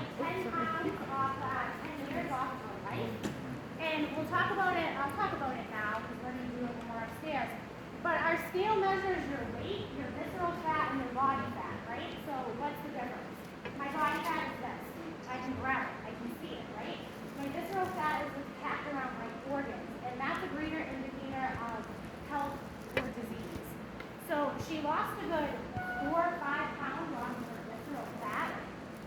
like 10 pounds off, 10 years off of her life. And we'll talk about it, I'll talk about it now because we're going to do it when we're upstairs. But our scale measures your weight, your visceral fat, and your body fat, right? So what's the difference? My body fat is this. I can grab it, I can see it, right? My visceral fat is what's packed around my organs, and that's a greater indicator of health or disease. So she lost a good 4 or 5 pounds on her visceral fat.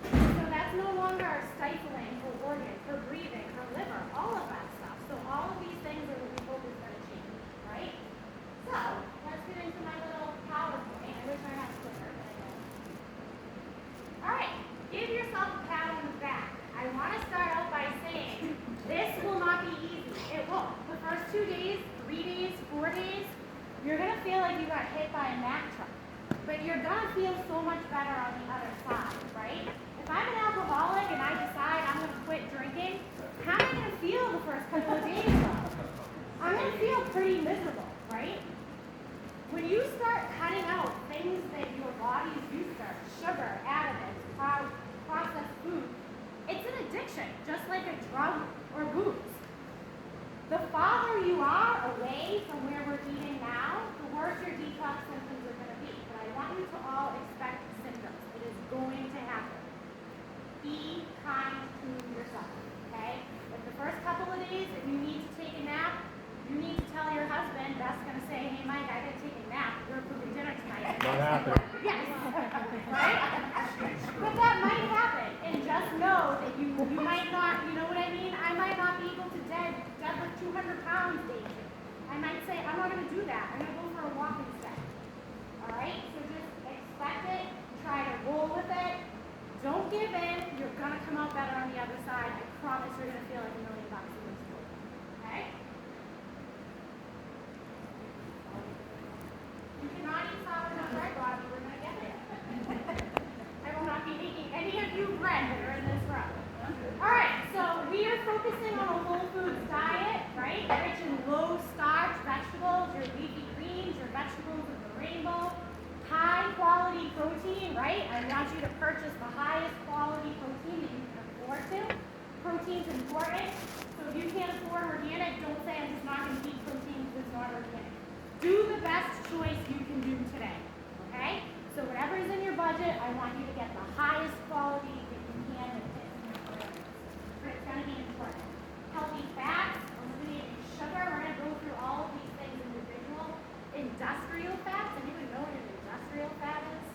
So that's no longer stifling her organs, her breathing, her liver, all of that stuff. So all of these things are what we hope is going to change, right? So let's get into my little PowerPoint. I wish I had Twitter, but I don't. All right, give yourself a pat on the back. I want to start out by saying this will not be easy. It won't. The first 2 days, 3 days, 4 days, you're going to feel like you got hit by a Mack truck. But you're going to feel so much better on the other side, right? If I'm an alcoholic and I decide I'm going to quit drinking, how am I going to feel the first couple of days though? I'm going to feel pretty miserable, right? When you start cutting out things that your body's used to, sugar, additives, processed food, it's an addiction, just like a drug or booze. The farther you are away from where we're eating now, the worse your detox symptoms are going to be. But I want you to all expect symptoms. It is going to happen. Be kind to yourself, okay? If the first couple of days, if you need to take a nap, you need to tell your husband, that's going to say, hey, Mike, I got to take a nap. We're cooking dinner tonight. Not happening. Yes. Right? But that might happen. And just know that you might not, you know what I mean? I might not be able to deadlift 200 pounds day two. I might say, I'm not going to do that. I'm going to go for a walk instead. All right? So just expect it. Try to roll with it. Don't give in. You're going to come out better on the other side. I promise you're going to feel like $1 million in this world. Okay? You cannot eat sourdough bread, Robbie. We're going to get there. I will not be making any of you bread that are in this room. All right, so we are focusing on a whole foods diet, right? Rich in low starch vegetables, your leafy greens, your vegetables of the rainbow, high quality protein, right? I want you to purchase the highest quality protein that you can afford to. Protein's important, so if you can't afford organic, don't say I'm just not going to eat protein because it's not organic. Do the best choice you can do today, okay? So whatever is in your budget, I want you to get the highest quality that you can that fits in your parameters. It's going to be important. Healthy fats, eliminating sugar. We're going to go through all of these things individual. Industrial fats. Anyone know what an industrial fat is?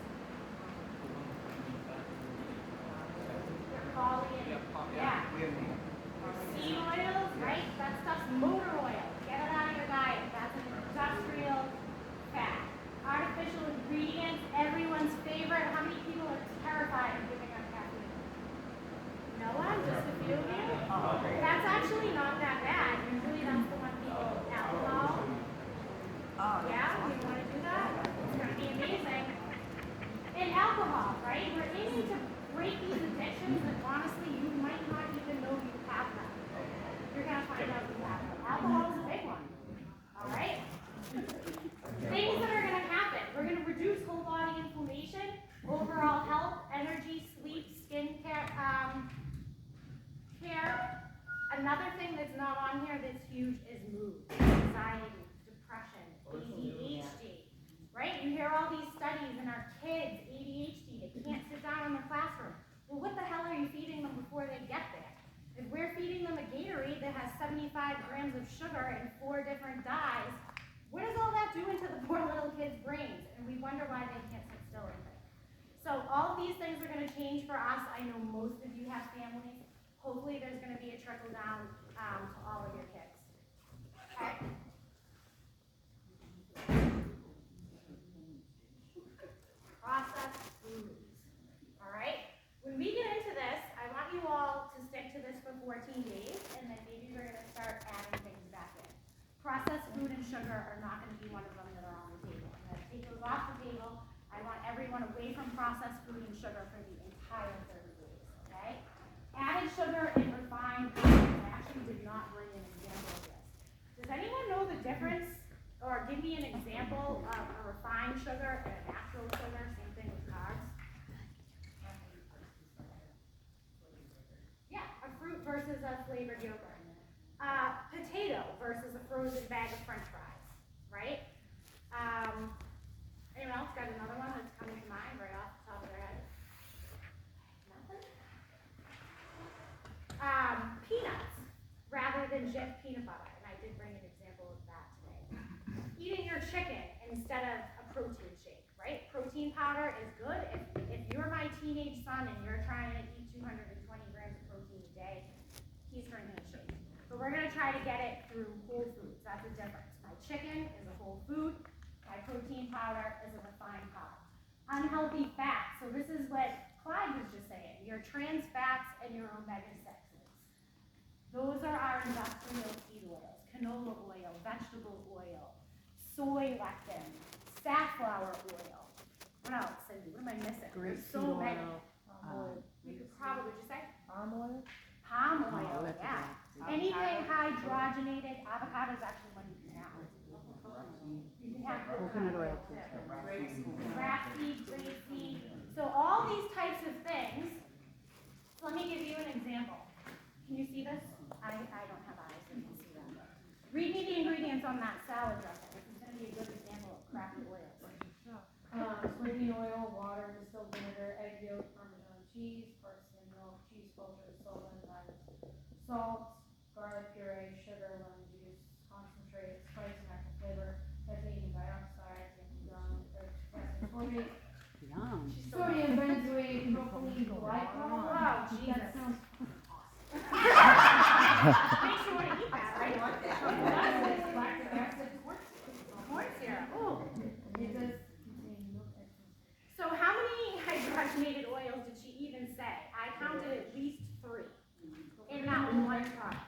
Yeah. Seed oils, right? That stuff's motor oil. Get it out of your diet. That's an industrial fat. Artificial ingredients, everyone's favorite. How many people are terrified of giving up caffeine? No one? Just a few of you? That's actually not that bad. Usually that's the one people alcohol. Yeah, you want to do that? It's going to be amazing. And alcohol, right? We're aiming to break these addictions that honestly you might not even know you have them. You're going to find out you have them. Alcohol is a big one. All right? Things that are going to happen. We're going to reduce whole body inflammation, overall health, energy, sleep, skin care. Another thing that's not on here that's huge is mood, anxiety, depression, ADHD. Right? You hear all these studies in our kids, ADHD, they can't sit down in the classroom. Well, what the hell are you feeding them before they get there? If we're feeding them a Gatorade that has 75 grams of sugar and 4 different dyes, what does all that do into the poor little kids' brains? And we wonder why they can't sit still in it. So all of these things are going to change for us. I know most of you have families. Hopefully there's going to be a trickle down to all of your kids. Okay? Processed foods. All right? When we get into this, I want you all to stick to this for 14 days, and then maybe we're going to start adding things back in. Processed food and sugar are not going to be one of them that are on the table. I'm going to take those off the table. I want everyone away from processed food and sugar for the entire 30 days, okay? Added sugar and refined sugars. I actually did not bring an example of this. Does anyone know the difference, or give me an example of a refined sugar and a natural sugar? Same thing with carbs. versus a flavored yogurt. Potato versus a frozen bag of French fries, right? Anyone else got another one that's coming to mind right off the top of their head? Nothing? Peanuts rather than Jif peanut butter, and I did bring an example of that today. Eating your chicken instead of a protein shake, right? Protein powder is good. If you're my teenage son and you're trying to eat 220 grams of protein a day, he's drinking a shake. But we're gonna try to get it through whole foods. That's the difference. My chicken is a whole food. My protein powder is a refined powder. Unhealthy fats. So this is what Clyde was just saying. Your trans fats and your omega-6s. Those are our industrial seed oils. Canola oil, vegetable oil, soy lectin, safflower oil. What else, Cindy? What am I missing? There's so many. We could probably, would you say? Palm oil? Palm oil, yeah. Anything hydrogenated, avocado is actually one you can have. You can have Coconut oil too. Rapeseed, grapeseed. So all these types of things. So let me give you an example. Can you see this? I don't have eyes, so you can see that. Read me the ingredients on that salad dressing. This is going to be a good example of crappy oils. Soybean oil, water, distilled vinegar, egg yolk, Parmesan cheese, parsley milk, cheese filter, salt, garlic puree, sugar, lemon juice, concentrate, spice and natural flavor, titanium dioxide, ascorbate, Yum. sodium benzoate, propylene glycol. Wow, Jesus. That sounds Makes you want to eat that, right? lactic acid, Corn syrup. Ooh. it does contain milk extract. So how many hydrogenated oils did she even say? I counted at least 3 in that one product.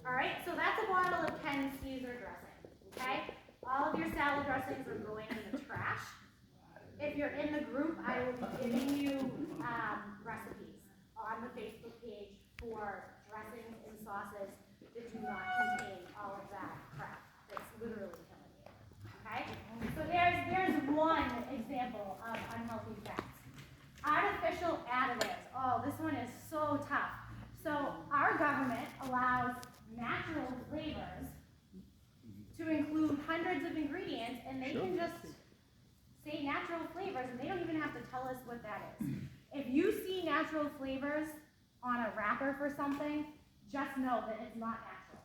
All right, so that's a bottle of Ken's Caesar dressing, okay? All of your salad dressings are going in the trash. If you're in the group, I will be giving you recipes on the Facebook page for dressings and sauces that do not contain all of that crap that's literally killing you, okay? So there's one example of unhealthy fats. Artificial additives. Oh, this one is so tough. So our government allows natural flavors to include hundreds of ingredients, and they can just say natural flavors, and they don't even have to tell us what that is. If you see natural flavors on a wrapper for something, just know that it's not natural.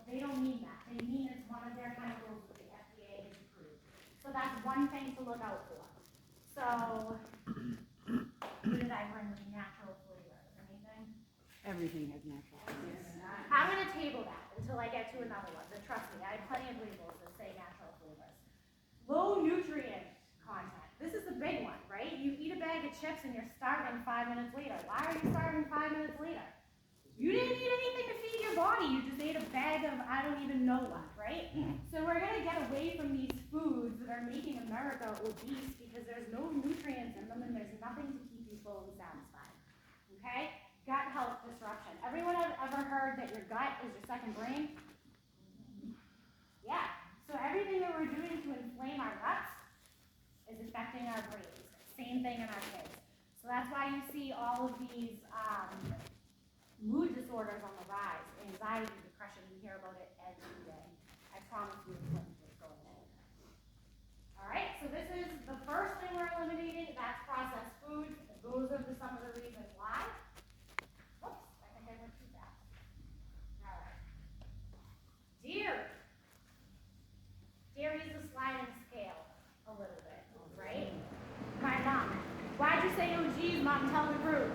They don't mean that. They mean it's one of their chemicals that the FDA has approved. So that's one thing to look out for. So, what did I bring with natural flavors? Anything? Everything has natural flavors. I'm going to table that until I get to another one, but trust me, I have plenty of labels that say natural flavors. Low nutrient content. This is the big one, right? You eat a bag of chips and you're starving 5 minutes later. Why are you starving 5 minutes later? You didn't eat anything to feed your body. You just ate a bag of I don't even know what, right? So we're going to get away from these foods that are making America obese because there's no nutrients in them and there's nothing to keep you full and satisfied. Okay? Gut health disruption. Everyone have ever heard that your gut is your second brain? Yeah. So everything that we're doing to inflame our guts is affecting our brains. Same thing in our kids. So that's why you see all of these mood disorders on the rise, anxiety, depression. You hear about it every day. I promise you it's what's going on. All right, so this is the first thing we're eliminating. That's processed foods. Those are some of the reasons why. Whoops, I think I went too fast. All right. Dairy. Dairy is a sliding scale a little bit, right? My mom. Why'd you say, oh geez, Mom, tell the truth?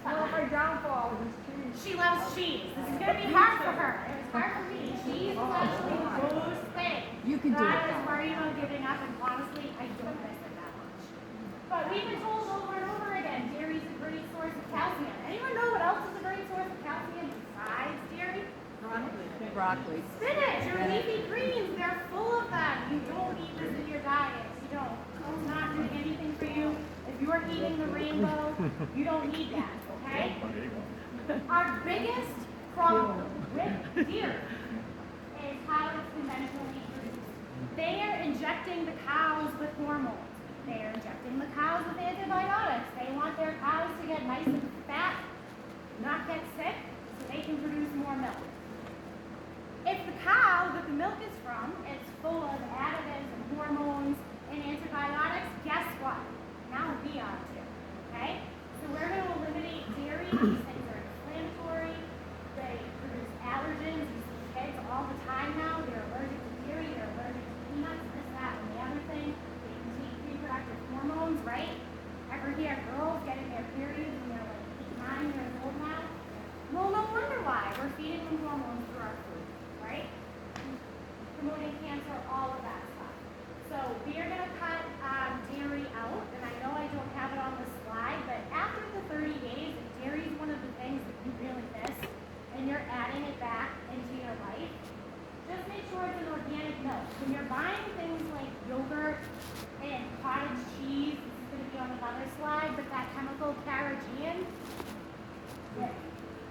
Well, her downfall is cheese. She loves cheese. This is going to be hard for her. It was hard for me. Cheese is actually those things. You can do I it. was worried about giving up, and honestly, I don't miss it that much. But we've been told over and over again, dairy is a great source of calcium. Anyone know what else is a great source of calcium besides dairy? Broccoli. Spinach or leafy greens. They're full of them. You don't eat this in your diet. You don't. It's not doing anything for you. If you're eating the rainbow, you don't need that, okay? Our biggest problem with dairy is how it's conventionally produced. They are injecting the cows with hormones. They are injecting the cows with antibiotics. They want their cows to get nice and fat milk. If the cow that the milk is from is full of additives and hormones and antibiotics, guess what? Now we are too, okay? So we're going to eliminate dairy. These things are inflammatory. They produce allergens. You see kids all the time now. They're allergic to dairy. They're allergic to peanuts, this, that, and the other thing. They contain reproductive hormones, right? Ever hear girls getting their periods when they're like 8, 9 years old now? Well, no wonder why. We're feeding them hormones through our food, right? Promoting cancer, all of that stuff. So we are going to cut dairy out, and I know I don't have it on the slide, but after the 30 days, if dairy is one of the things that you really miss, and you're adding it back into your life, just make sure it's an organic milk. When you're buying things like yogurt and cottage cheese, this is going to be on another slide, but that chemical carrageenan,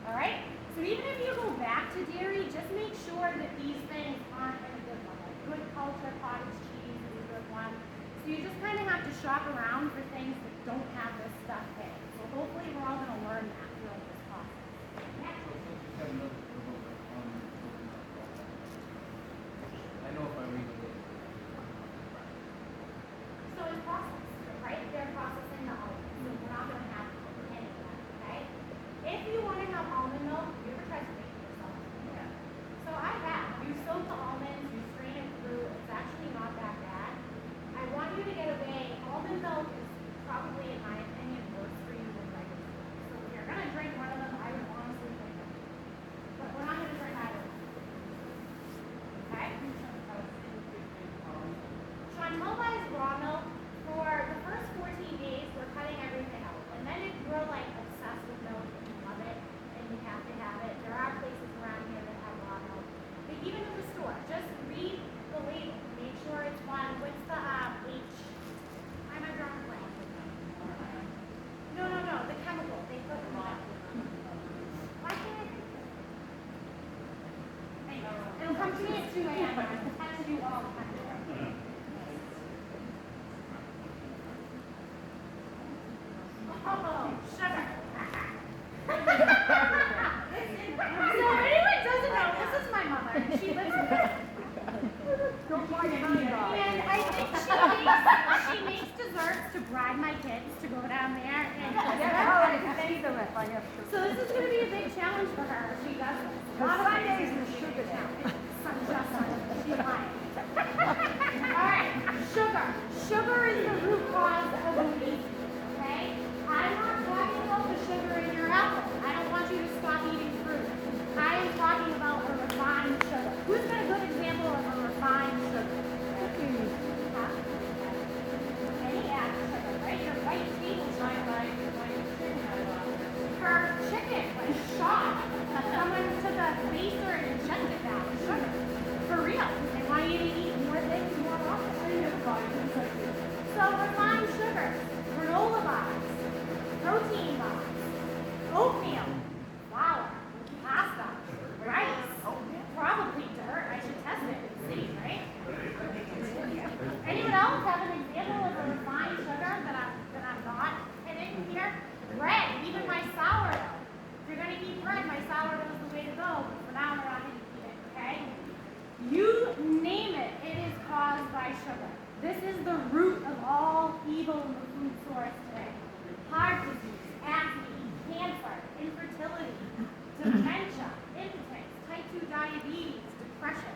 all right? So even if you go back to dairy, just make sure that these things aren't in a good one. Like Good Culture cottage cheese is a good one. So you just kind of have to shop around for things that don't have this stuff in. So hopefully we're all going to learn that throughout this process. I know if I read it. So it's processed, right? They're processing the almonds. So we're not going to have any of that, okay? If you want to have almond milk, you ever tried to make it yourself? Yeah. So I have. You soak the almonds, you strain it through. It's actually not that bad. I want you to get away. Almond milk is probably, in my opinion, worse for you than regular milk. So if you're going to drink one of them, I would honestly drink them. But we're not going to drink either. Okay? Chantal buys raw milk. For the first 14 days, we're cutting everything out. And then if you're like obsessed with milk and you love it and you have to have it, there are places around here that have raw milk. But even in the store, just read the label. Make sure it's one. What's the H? I'm a drawing blank. No. The chemical they put in milk. Why can't I think of it? Anyway, it'll come to me at 2 a.m. I text you all the time. Oh, sugar. So if anyone doesn't know, this is my mother. And she lives with me. Don't mind me, And I think she makes desserts to bribe my kids to go down there and see them if I have to. so this is going to be a big challenge for her if she does this. A lot of Sundays things is are sugar challenge. Just Sunday. She's lying. All right, sugar. Sugar is the root cause of obesity. Okay? I'm not talking about the sugar in your apple. I don't want you to stop eating fruit. I am talking about a refined sugar. Who's got a good example of a refined sugar? Huh? Any added sugar, right? Your white table sugar. Her chicken was shot. Someone took a laser and injected that with sugar. For real. They want you to eat more things more often. So refined sugars, granola bars, protein bars, oatmeal, flour, pasta, rice, probably dirt. I should test it and see, right? Anyone else have an example of a refined sugar that I'm not hitting here? Bread, even my sourdough. If you're going to eat bread, my sourdough is the way to go. But for now, we're not going to eat it, okay? You name it, it is caused by sugar. This is the root of all evil in the food source today. Heart disease, acne, cancer, infertility, dementia, impotence, type 2 diabetes, depression.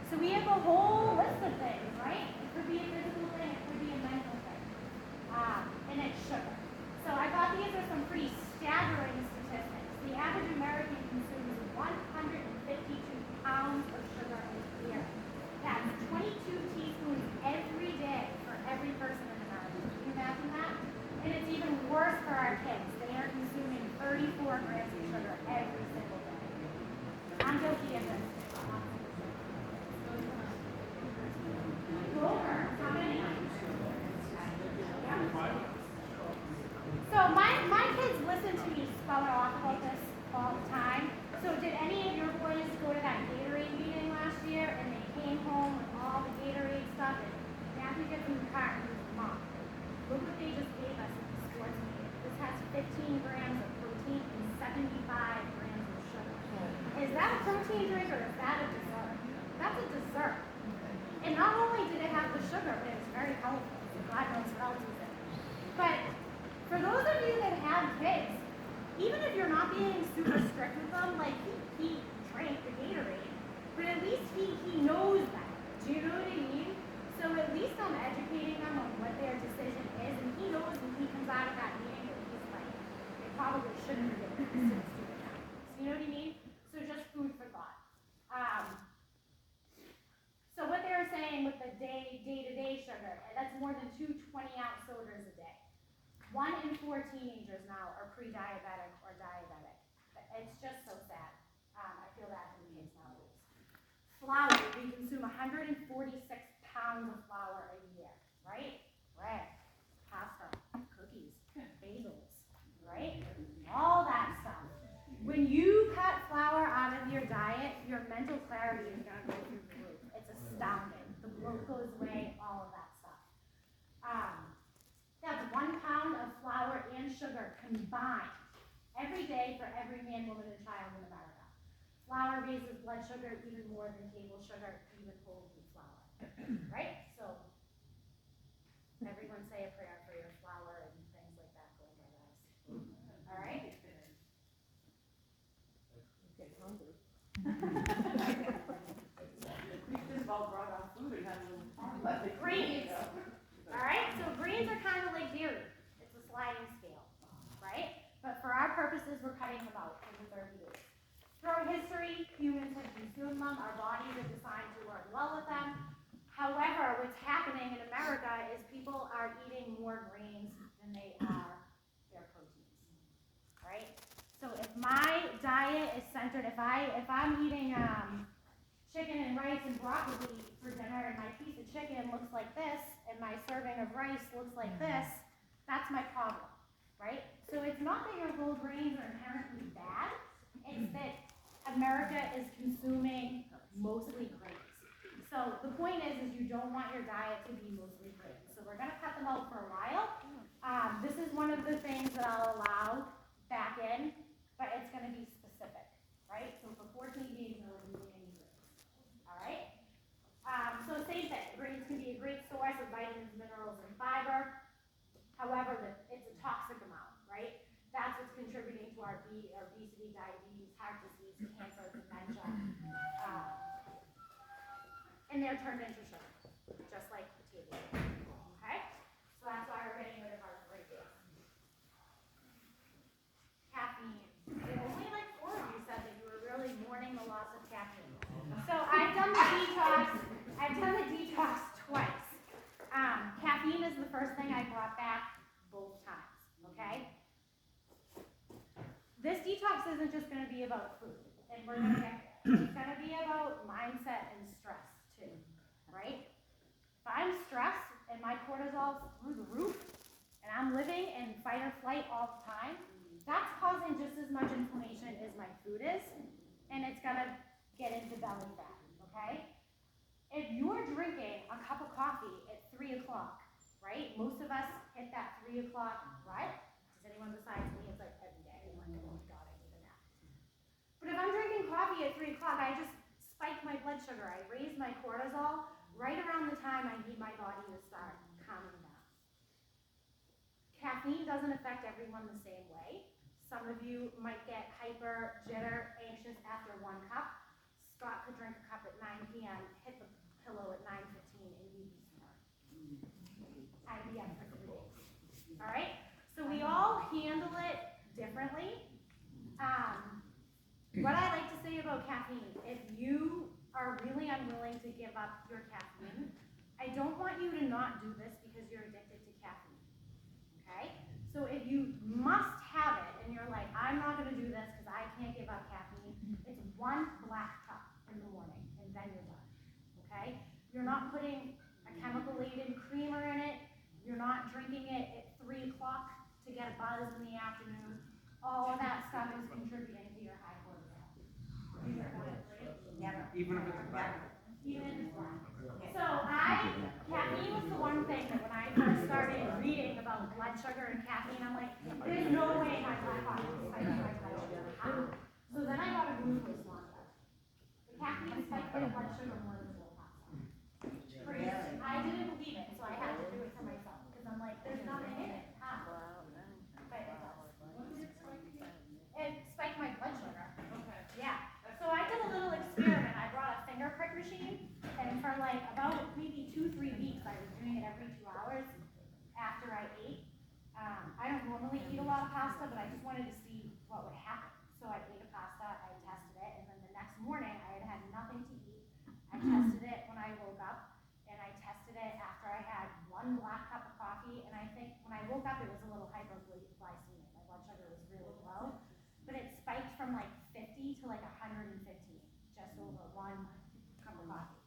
So we have a whole list of things, right? It could be a physical thing, it could be a mental thing. And it's sugar. So I thought these are some pretty staggering statistics. The average American consumes 152 pounds of sugar a year. That's 22 teaspoons every day for every person in America. Can you imagine that? And it's even worse for our kids. They are consuming 34 grams of sugar every single day. I'm guilty of this. Yogurt, how many? So my kids listen to me spout off about this all the time. So did any of your boys go to that Gatorade meeting last year and they came home with all the Gatorade stuff and Matthew gets in the car and he's Mom, look what they just gave us at the sports meeting. This has 15 grams of protein and 75 grams of sugar. Is that a protein drink or is that a dessert? That's a dessert. And not only did it have the sugar, but it was very healthy. So God knows what else was in it. But for those of you that have kids, even if you're not being super strict with them, like he drank the Gatorade, but at least he knows that. Do you know what I mean? So at least I'm educating them on what their decision is, and he knows when he comes out of that meeting that he's like, they probably shouldn't have given this stupid chemicals. You know what I mean? So just food for thought. So what they were saying with the day-to-day sugar, that's more than 2 20-ounce sodas a day. 1 in 4 teenagers now are pre-diabetic or diabetic. It's just so sad. I feel bad for the kids nowadays. Flour, we consume 146 pounds of flour a year, right? Bread, pasta, cookies, bagels, right? All that stuff. When you cut flour out of your diet, your mental clarity is going to go through the roof. It's astounding. The bloat goes away, all of that stuff. That's 1 pound of flour and sugar combined every day for every man, woman, and child in America. Flour raises blood sugar even more than table sugar, even whole wheat flour. Right? So, everyone say a prayer for your flour and things like that going by guys. Alright? Get hungry. Greens. Alright, so greens are kind of like dairy. It's a sliding scale. Right? But for our purposes, we're cutting them out in the 30 days. Throughout history, humans have consumed them. Our bodies are designed to work well with them. However, what's happening in America is people are eating more grains than they are their proteins. Right? So if my diet is centered, if I'm eating chicken and rice and broccoli for dinner, and my piece of chicken looks like this, and my serving of rice looks like this, that's my problem, right? So it's not that your whole grains are inherently bad, it's that America is consuming mostly grains. So the point is you don't want your diet to be mostly grains. So we're gonna cut them out for a while. This is one of the things that I'll allow back in, but it's gonna be specific, right? So for 14 days, no one eating any grains. All right? So same thing, grains can be a great source of vitamins, minerals, and fiber. However, it's a toxic amount, right? That's what's contributing to our obesity, diabetes, heart disease, cancer, dementia. And they're turned into sugar, just like potatoes. Okay? So that's why we're getting rid of our great days. Caffeine. Only like 4 of you said that you were really mourning the loss of caffeine. So I've done the detox. I've done the detox twice. Caffeine is the first thing I brought back both times. Okay? This detox isn't just going to be about food, and we're going to get there. It's going to be about mindset and stress too, right? If I'm stressed and my cortisol's through the roof, and I'm living in fight or flight all the time, that's causing just as much inflammation as my food is, and it's going to get into belly fat, okay? If you're drinking a cup of coffee at 3 o'clock, right? Most of us hit that 3 o'clock, right? Does anyone besides me? It's like every day. I'm like, oh my God, I need a nap. But if I'm drinking coffee at 3 o'clock, I just spike my blood sugar. I raise my cortisol right around the time I need my body to start calming down. Caffeine doesn't affect everyone the same way. Some of you might get hyper, jitter, anxious after 1 cup. Scott could drink a cup at 9 p.m., hit the pillow at 9:15, and you'd be snoring. I'd be up for 3 days. All right? So we all handle it differently. What I like to say about caffeine, if you are really unwilling to give up your caffeine, I don't want you to not do this because you're addicted to caffeine. Okay? So if you must have it and you're like, I'm not going to do this because I can't give up caffeine, it's 1 black cup in the morning and then you're done. Okay? You're not putting a chemical-laden creamer in it. You're not drinking it at 3 o'clock to get a buzz in the afternoon. All of that stuff is contributing to your high cortisol. Even if it's black. Even if it's black. So caffeine was the one thing that when I first started reading about blood sugar and caffeine, I'm like, there's no way my black coffee will spike my blood sugar. So then I got a glucose monitor. experiment. I brought a finger prick machine, and for like about maybe 2-3 weeks, I was doing it every 2 hours after I ate. I don't normally eat a lot of pasta, but I just wanted to see what would happen. So I ate a pasta, I tested it, and then the next morning I had had nothing to eat. I tested it when I woke up, and I tested it after I had 1 black cup of coffee, and I think when I woke up it was a little hypoglycemic. My blood sugar was really low, but it spiked from like 50 to like 115, just over 1 cup of coffee.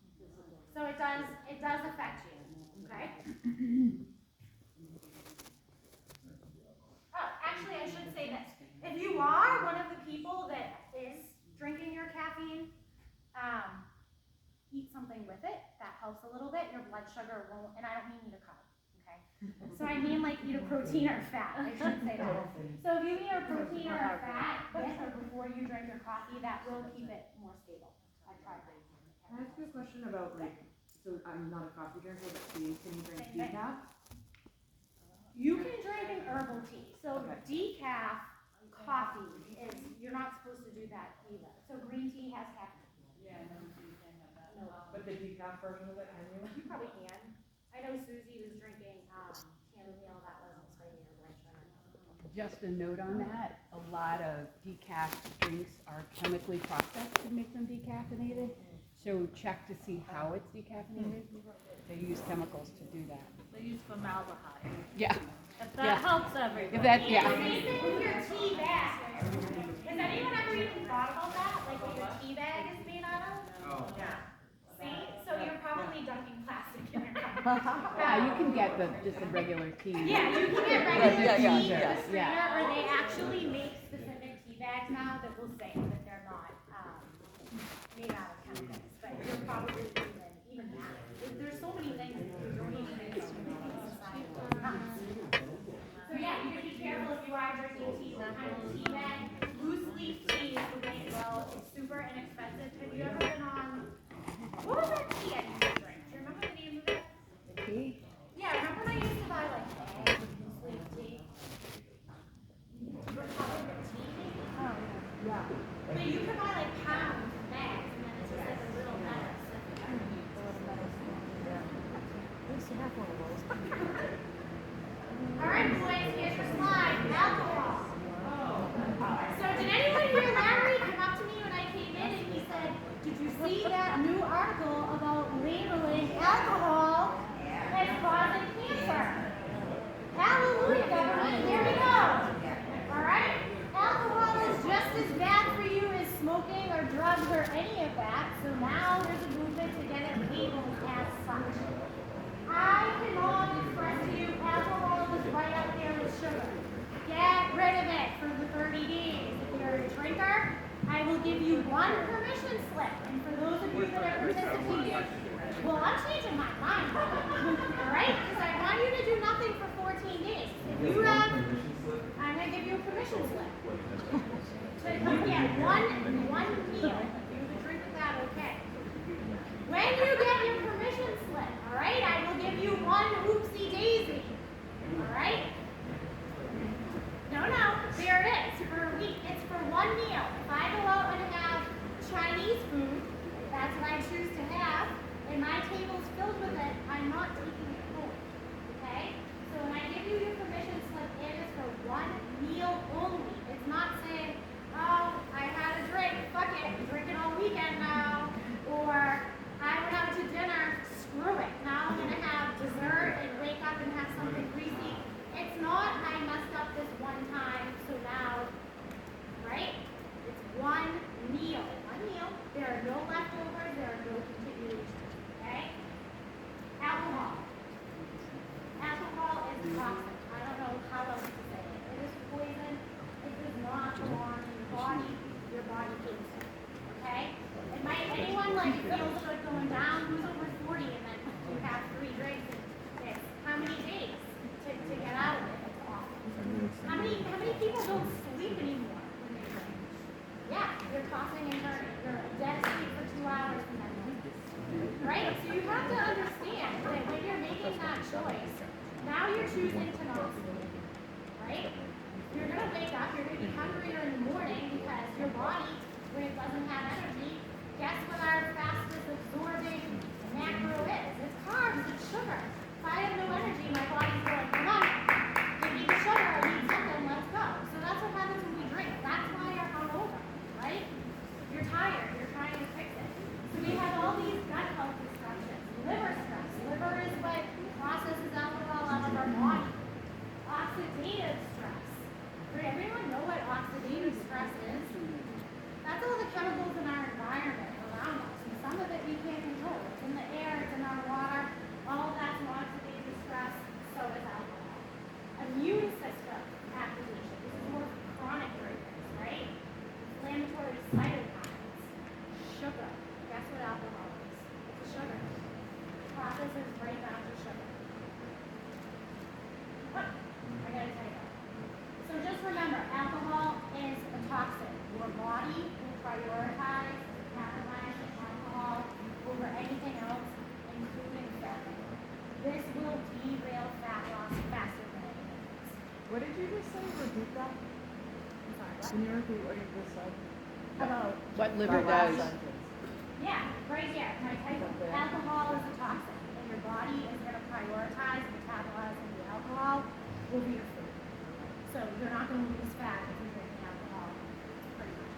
So it does affect you, okay? Oh, actually, I should say this. If you are one of the people that is drinking your caffeine, eat something with it. That helps a little bit. Your blood sugar won't, and I don't mean eat a carb, okay? So I mean like eat a protein or fat. I should say that. So if you eat a protein or a fat with or before you drink your coffee, that will keep it more stable. I tried that. Can I ask you a question about like, so I'm not a coffee drinker, but tea, can you drink Same thing. decaf? You can drink an herbal tea. So Okay. decaf coffee is, you're not supposed to do that either. So green tea has caffeine. No. But the decaf version of it, can you? You probably can. I know Susie was drinking chamomile, that wasn't spiking her blood sugar. Just a note on that, a lot of decaf drinks are chemically processed to make them decaffeinated. So check to see how it's decaffeinated. They use chemicals to do that. They use formaldehyde. Yeah. If Yeah. that helps everybody. If that, yeah. Same thing with your tea bag. Has anyone ever even thought about that? Like what your tea bag is made out of? Oh. See? So you're probably dunking plastic in your cup. Yeah, you can get just a regular tea. Yeah, you can get regular Yeah, yeah, tea yeah, with a strainer, yeah. or they actually make specific tea bags now that will say that they're not made out of chemicals. But you're probably even that. There's so many things that you don't even use to make these society. So yeah, you can be careful if you are drinking tea, what kind of tea bag. Loose leaf tea is the way to go. It's super inexpensive. Have you ever been on, what was that tea I used to drink? Do you remember the name of it? Tea? Yeah, remember when I used to buy like bags of loose leaf tea? Republic tea maybe? Oh, yeah. But you could buy like pounds of bags and then it's just like a little metal cylinder. Alright boys, here's your slide, alcohol. So did anyone hear Larry come up to me when I came in and he said, did you see that new article about labeling alcohol as causing cancer? Hallelujah, government, here we go. Alright? Alcohol is just as bad for you as smoking or drugs or any of that, so now there's a movement to get it labeled as such. I cannot express to you alcohol is right up there with sugar. Get rid of it for the 30 days. If you're a drinker, I will give you 1 permission slip. And for those of you that are participating, well, I'm changing my mind. Alright? Because I want you to do nothing for 14 days. If you have, I'm going to give you a permission slip. So you get one meal. If you have a drink with that, okay. When you get your permission slip, alright, I will give you 1 oopsie daisy. Alright? No, there it is for a week. It's for 1 meal. If I go out and have Chinese food, that's what I choose to have, and my table's filled with it, I'm not taking it home. Okay? So when I give you your permission slip, it is for 1 meal only. It's not saying, oh, I had a drink, fuck it, I'm drinking all weekend now. Or I went out to dinner, screw it. Now I'm gonna have dessert and wake up and have something greasy. It's not, I messed up this one time, so now, right? It's 1 meal. 1 meal. There are no leftovers, there are no continuations. Okay? Alcohol. Alcohol is toxic. I don't know how else to say it. It is poison. It does not belong in your body. Your body hates it. Okay? And might anyone like feels good going down? Who's over 40 and then you have 3 drinks and it's how many days to get out of it? It's awful. How many people don't sleep anymore when they drink? Yeah, you're tossing and turning. You're dead asleep for 2 hours and then right? So you have to understand that when you're making that choice, now you're choosing to not sleep. Right? You're gonna wake up, you're gonna be hungrier in the morning because your body, when it doesn't have energy, Guess what our fastest absorbing macro is? It's carbs, it's sugar. If I have no energy, my body's going, come on, give me the sugar, I need something, let's go. So that's what happens when we drink. That's why you're hungover, right? You're tired, you're trying to fix it. So we have all these gut health disruptions. Liver stress. Liver is what processes alcohol out of our body. Oxidative stress. Does everyone know what oxidative stress is? That's all the chemicals in our environment around us. And some of it we can't control. It's in the air, it's in our water. All of that's oxidative stress. So is alcohol. Immune system activation. This is more chronic drinkers, right? Inflammatory cytokines. Sugar. Guess what alcohol is? It's a sugar. Processes right down to sugar. What? I gotta tell you that. So just remember, alcohol is a toxin. Your body will prioritize metabolizing alcohol over anything else, including fat. This will derail fat loss faster than anything else. What did you just say? Repeat that? I'm sorry, what? Can you repeat what you just said? About, What liver That last does. sentence. yeah, right here, my type of alcohol is a toxin, and your body is gonna prioritize metabolizing the alcohol over your food. So you're not gonna lose fat if you're drinking alcohol, pretty much.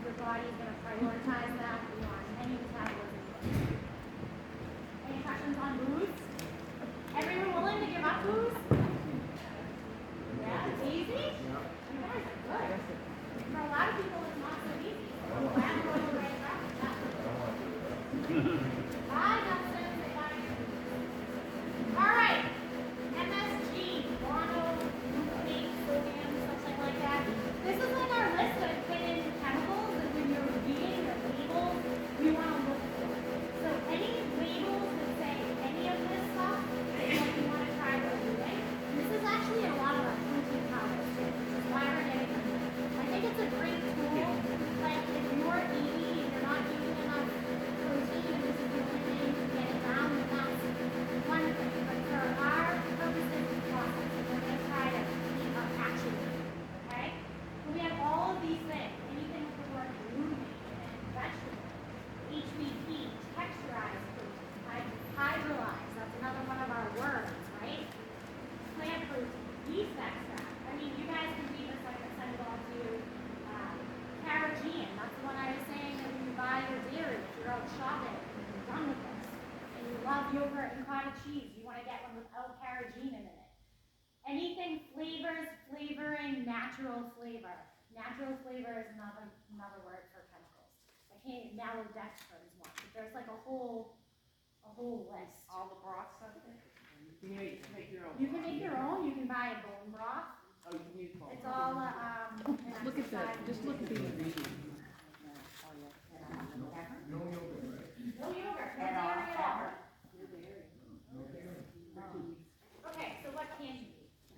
Your body is gonna prioritize that beyond any metabolism. Any questions on booze? Everyone willing to give up booze? Yeah, it's easy? You guys are good. For a lot of people, it's not so easy. So I'm glad we're on the right track with that. Bye, Dustin. Say bye. All right. MSG, monoglutamate, sodium, something like that. This is like our list of hidden chemicals that when you're reading your labels, you want to look for. So any labels that say any of this stuff is what you want to try removing. This is actually in a lot of our protein powders too, which is why we're getting them. I think it's a great tool. Like if you're eating and you're not eating enough protein and this is the only thing you can get it down, then that's one thing. But for our purposes of process, we're going to try to eat up actually. Okay? We have all of these things. Anything with the word glutamate and vegetables, HBP, texturized protein, hydrolyzed. That's another one of our words, right? Plant protein, yeast extract. I mean, you guys can read this. I can send it all to you. Carrageenan. That's the one I was saying that when you buy your dairy, if you're out shopping and you're done with this, and you love yogurt and cottage cheese, you want to get one without carrageenan in it. Anything flavors, flavoring, natural flavor. Natural flavor is another word for chemicals. I can't even maltodextrin is one. But there's like a whole list. All the broth stuff? Can you make your own? You can make your own. You can buy a bone broth. Oh, you can use both. It's all Look at the, just look at the ingredients. No yogurt, right? no yogurt, no dairy at all. Okay, so what can you eat?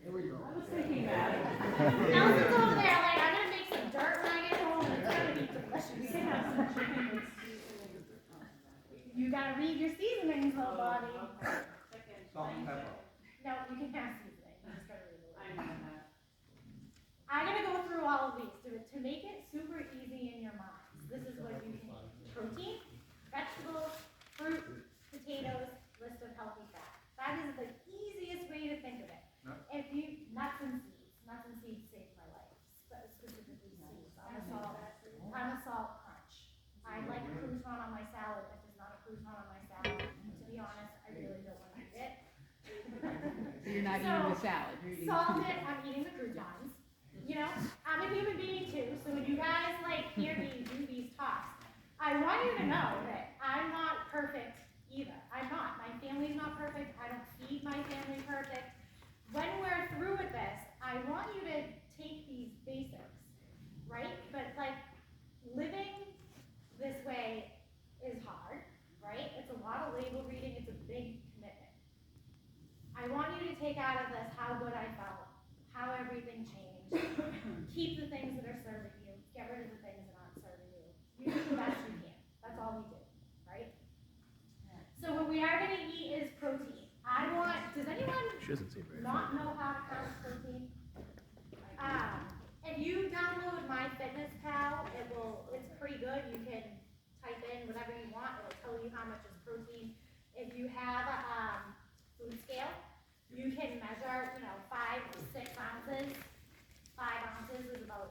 Here we go. I was thinking that. Nelson's over there like, I'm gonna make some dirt when I get home and it's gonna be delicious. You can have some chicken with seasoning. You gotta read your seasonings, little body. Chicken. Salt and pepper. No, you can have seasoning, you just gotta read the I label. know that. I'm gonna go through all of these to make it super easy in your minds. This is what you can eat. Protein, vegetables, fruit, potatoes, list of healthy fats. That is the easiest way to think of it. Nuts? If you, nuts and seeds saved my life, specifically seeds. I'm a salt crunch. I like a crouton on my salad. If there's not a crouton on my salad, to be honest, I really don't want to eat it. So you're not eating the salad, you're eating. Salt it, I'm eating the croutons. You know, I'm a human being too, so when you guys like hear me do these talks, I want you to know that I'm not perfect either. I'm not. My family's not perfect. I don't feed my family perfect. When we're through with this, I want you to take these basics, right? But like living this way is hard, right? It's a lot of label reading. It's a big commitment. I want you to take out of this how good I felt, how everything changed. Keep the things that are serving you. Get rid of the things that aren't serving you. You do the best you can. That's all we do.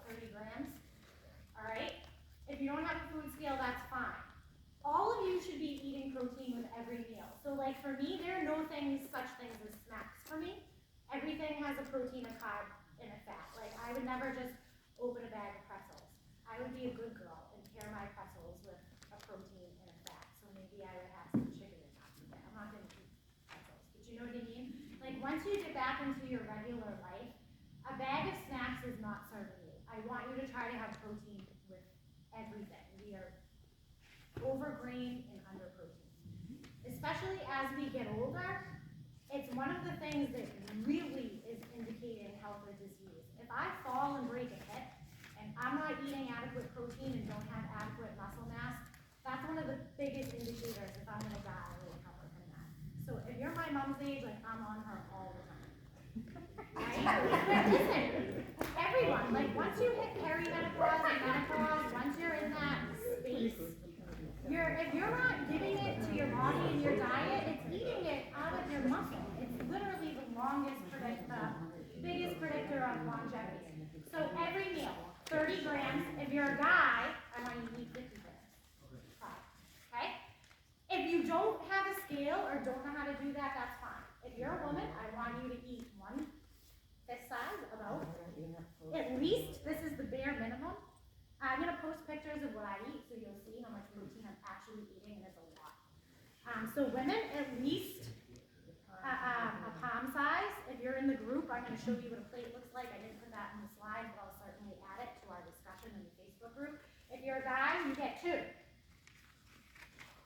30 grams. All right? If you don't have a food scale, that's fine. All of you should be eating protein with every meal. So like for me, there are no such things as snacks for me. Everything has a protein, a carb, and a fat. Like I would never just open a bag of pretzels. I would be a good girl and pair my pretzels with a protein and a fat. So maybe I would have some chicken and top of that. I'm not gonna eat pretzels, but you know what I mean? Like once you get back into your regular life, a bag of snacks is not serving you. I want you to try to have protein with everything. We are over grain and under protein. Especially as we get older, it's one of the things that really is indicating health or disease. If I fall and break a hip and I'm not eating adequate protein and don't have adequate muscle mass, that's one of the biggest indicators if I'm gonna die or recover from that. So if you're my mom's age, like I'm on her all the time. Right? But listen, everyone, like once you hit perimenopause and menopause, once you're in that space, if you're not giving it to your body and your diet, it's eating it out of your muscle. It's literally the biggest predictor of longevity. So every meal, 30 grams. If you're a guy, I want you to eat 50 grams. Okay? If you don't have a scale or don't know how to do that, that's fine. If you're a woman, I want you to eat one this size, about at least, this is the bare minimum. I'm gonna post pictures of what I eat so you'll see how much protein I'm actually eating, and it's a lot. So women, at least a palm size. If you're in the group, I'm gonna show you what a plate looks like. I didn't put that in the slide, but I'll certainly add it to our discussion in the Facebook group. If you're a guy, you get 2.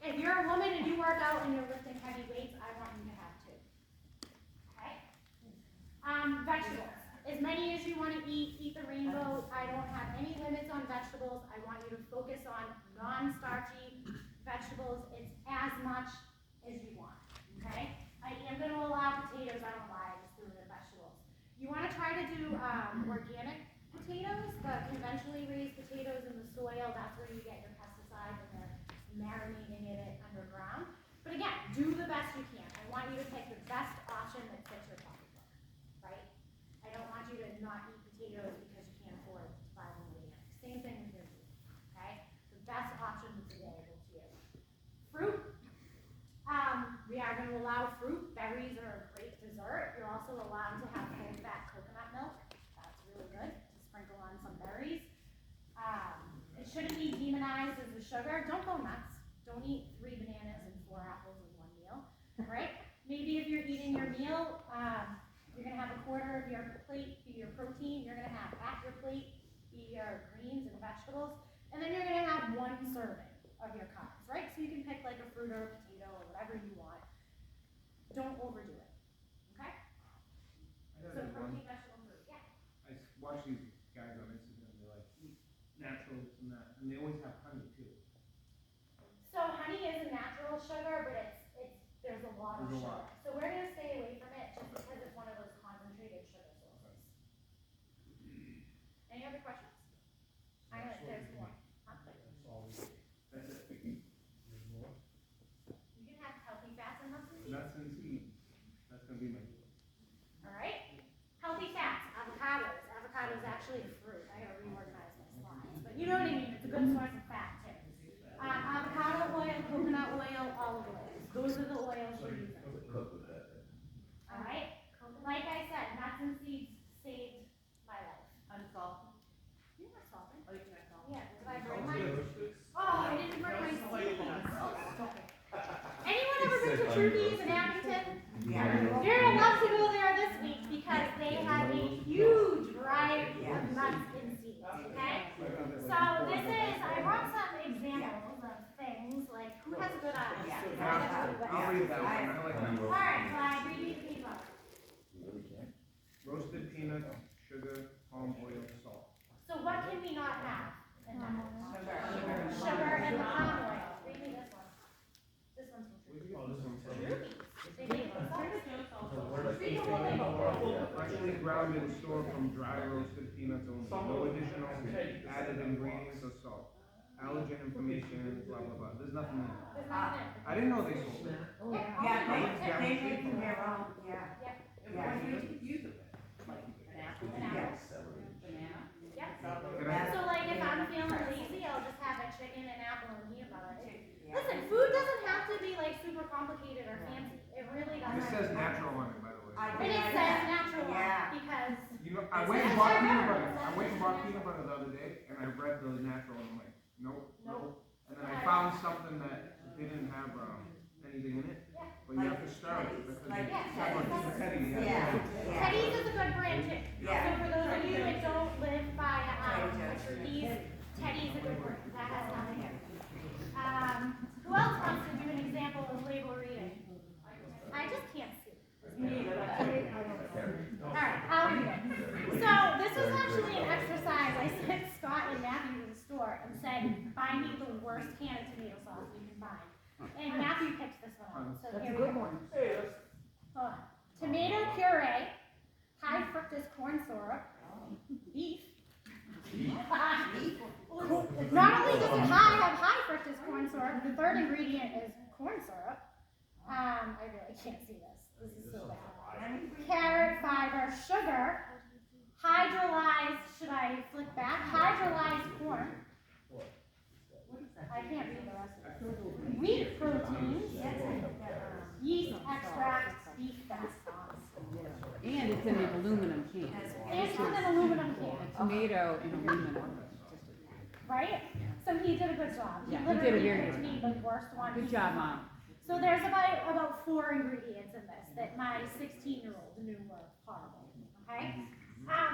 If you're a woman and you work out and you're lifting heavy weights, I want you to have 2. Okay? Vegetables. As many as you want to eat the rainbow. I don't have any limits on vegetables. I want you to focus on non-starchy vegetables. It's as much as you want, okay? I am going to allow potatoes. I don't know why I just threw in vegetables. You want to try to do organic potatoes, the conventionally raised potatoes in the soil. That's where you get your pesticides and they're marinating it underground. But again, do the best you can. I want you to pick the best option that fits your pocketbook, right? I don't want you to not eat potatoes because you can't afford to buy them organic. Same thing with your food, okay? The best option that's available to you. Fruit, we are going to allow fruit. Berries are a great dessert. You're also allowed to have full-fat coconut milk. That's really good to sprinkle on some berries. It shouldn't be demonized as a sugar. Don't go nuts. Don't eat 3 bananas and 4 apples in one meal, right? Maybe if you're eating your meal, you're going to have a quarter of your plate be your protein. You're going to have half your plate be your greens and vegetables. And then you're going to have 1 serving of your carbs, right? So you can pick like a fruit or a potato or whatever you want. Don't overdo it, okay? I So got one. protein, vegetable, fruit, yeah. I watch these guys on Instagram. They're like eat natural this and that, and they always have honey too. So honey is a natural sugar, but there's a lot of There's a sugar. lot. So we're going to stay away from it just because it's one of those concentrated sugar sources. Any other questions? I know there's more. Huh? That's it. You can have healthy fats and healthy seeds. Nuts and seeds. That's gonna be my. All right. Healthy fats, avocados. Avocado is actually a fruit. I gotta reorganize my slides, but you know what I mean. It's a good source of fat too. Avocado oil, coconut oil, olive oil. Those are the oils you're using. All right. Like I said, nuts and seeds saved my life. Unsalted. You were salted. Oh, you can have salt. Yeah. Did I bring my? Oh, I didn't bring my seeds. Anyone ever been to Trudy's in Abington? Yeah. You're gonna love to go there this week because they have a huge variety of nuts and seeds, okay? So this is, I brought some examples of things, like who has good eyes? I'll read that one. I like that. Alright, so I read you the people. Roasted peanuts, sugar, palm oil, salt. So what can we not have in that? Sugar. Sugar and the palm oil. Read me this one. This one's from Where'd you get this one from? Ruby's. They make it salt. Read the whole label. Freshly ground and stored from dry roasted peanuts only. No additional added ingredients or salt. Allergen information, blah blah blah. There's nothing in it. There's nothing in it. I didn't know they sold it. Yeah, They make them their own, yeah. Yep. Yeah. Use it. Like an apple. An apple. Banana. Yep. says natural on it, by the way. And it says natural Yeah. because You know, I went and bought peanut butter. I went and bought peanut butter the other day, and I read the natural, and I'm like, nope, nope. And then I found something that didn't have anything in it, but you have to start it because Like- it's got like Teddy. Yeah, yeah. Teddy's is a good brand too. Yeah. So for those of you that don't live by Teddy these, Teddy's a good brand. That has nothing in it. Who else wants to do an example of label reading? I just can't see. Alright, I'll read it. So this was actually an exercise. I sent Scott and Matthew to the store and said, buy me the worst can of tomato sauce you can find. And Matthew picked this one out. So here we go. Hold on. Tomato puree, high fructose corn syrup, beef. Not only does it have high fructose corn syrup, the third ingredient is corn syrup. I really can't see this. This is so bad. Carrot fiber, sugar, hydrolyzed, should I flick back? Hydrolyzed corn. I can't read the rest of it. Wheat proteins, yeast extract, beef fat. And it's in an aluminum can. And it's in an aluminum can, Tomato in aluminum. right? So he did a good job. Yeah, he did a literally very picked me the worst one. Good job, Mom. So there's about 4 ingredients in this that my 16-year-old knew were horrible, okay?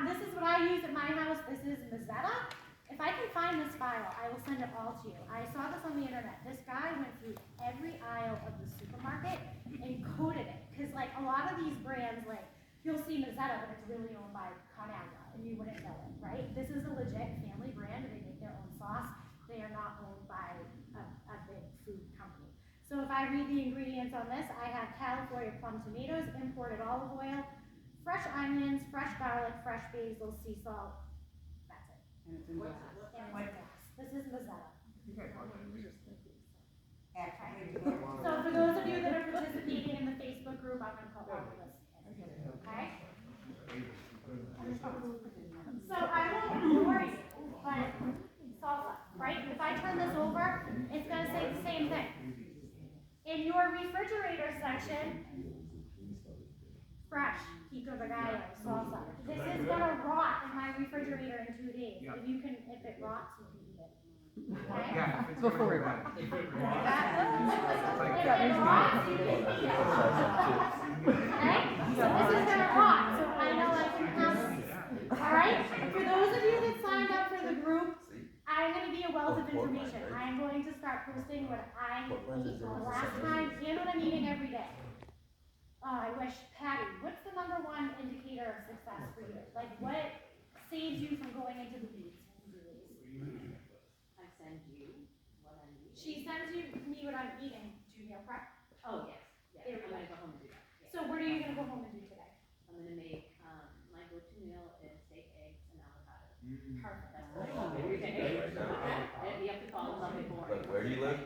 This is what I use at my house. This is Mazetta. If I can find this file, I will send it all to you. I saw this on the internet. This guy went through every aisle of the supermarket and coded it. Because like a lot of these brands, like you'll see Mazetta, but it's really owned by Conagra, and you wouldn't know it, right? This is a legit family brand. They make their own sauce. They are not owned by a big food company. So if I read the ingredients on this, I have California plum tomatoes, imported olive oil, fresh onions, fresh garlic, fresh basil, sea salt. That's it. And it's in glass. And it's glass. This is Mazetta. Actually, So for those of you that are participating in the Facebook group, I'm gonna put all of this in, okay? So I won't bore you, but salsa, right? If I turn this over, it's gonna say the same thing. In your refrigerator section, fresh pico de gallo salsa. This is gonna rot in my refrigerator in 2 days. Yeah. If it rots, you can eat it. Okay? Yeah, if it's Before we gonna- run. if it If it rots, rots, you can eat it. Okay? So this is gonna rot, so I know I can have this. Alright? For those of you that signed up for the group, I'm gonna be a wealth of information. I'm going to start posting what I eat the last time and what I'm eating every day. I wish, Patty, what's the #1 indicator of success for you? Like, what saves you from going into the weeds when you do these? I send you what I need. She sends me what I'm eating. Do you meal prep? Oh, yes, yes, There we I'm go. gonna go home and do that. Yes. So what are you gonna go home and do today? I'm gonna make, my go-to meal is steak, eggs, and avocado. Perfect. That's what I do every day. You have to follow something for But where do you live?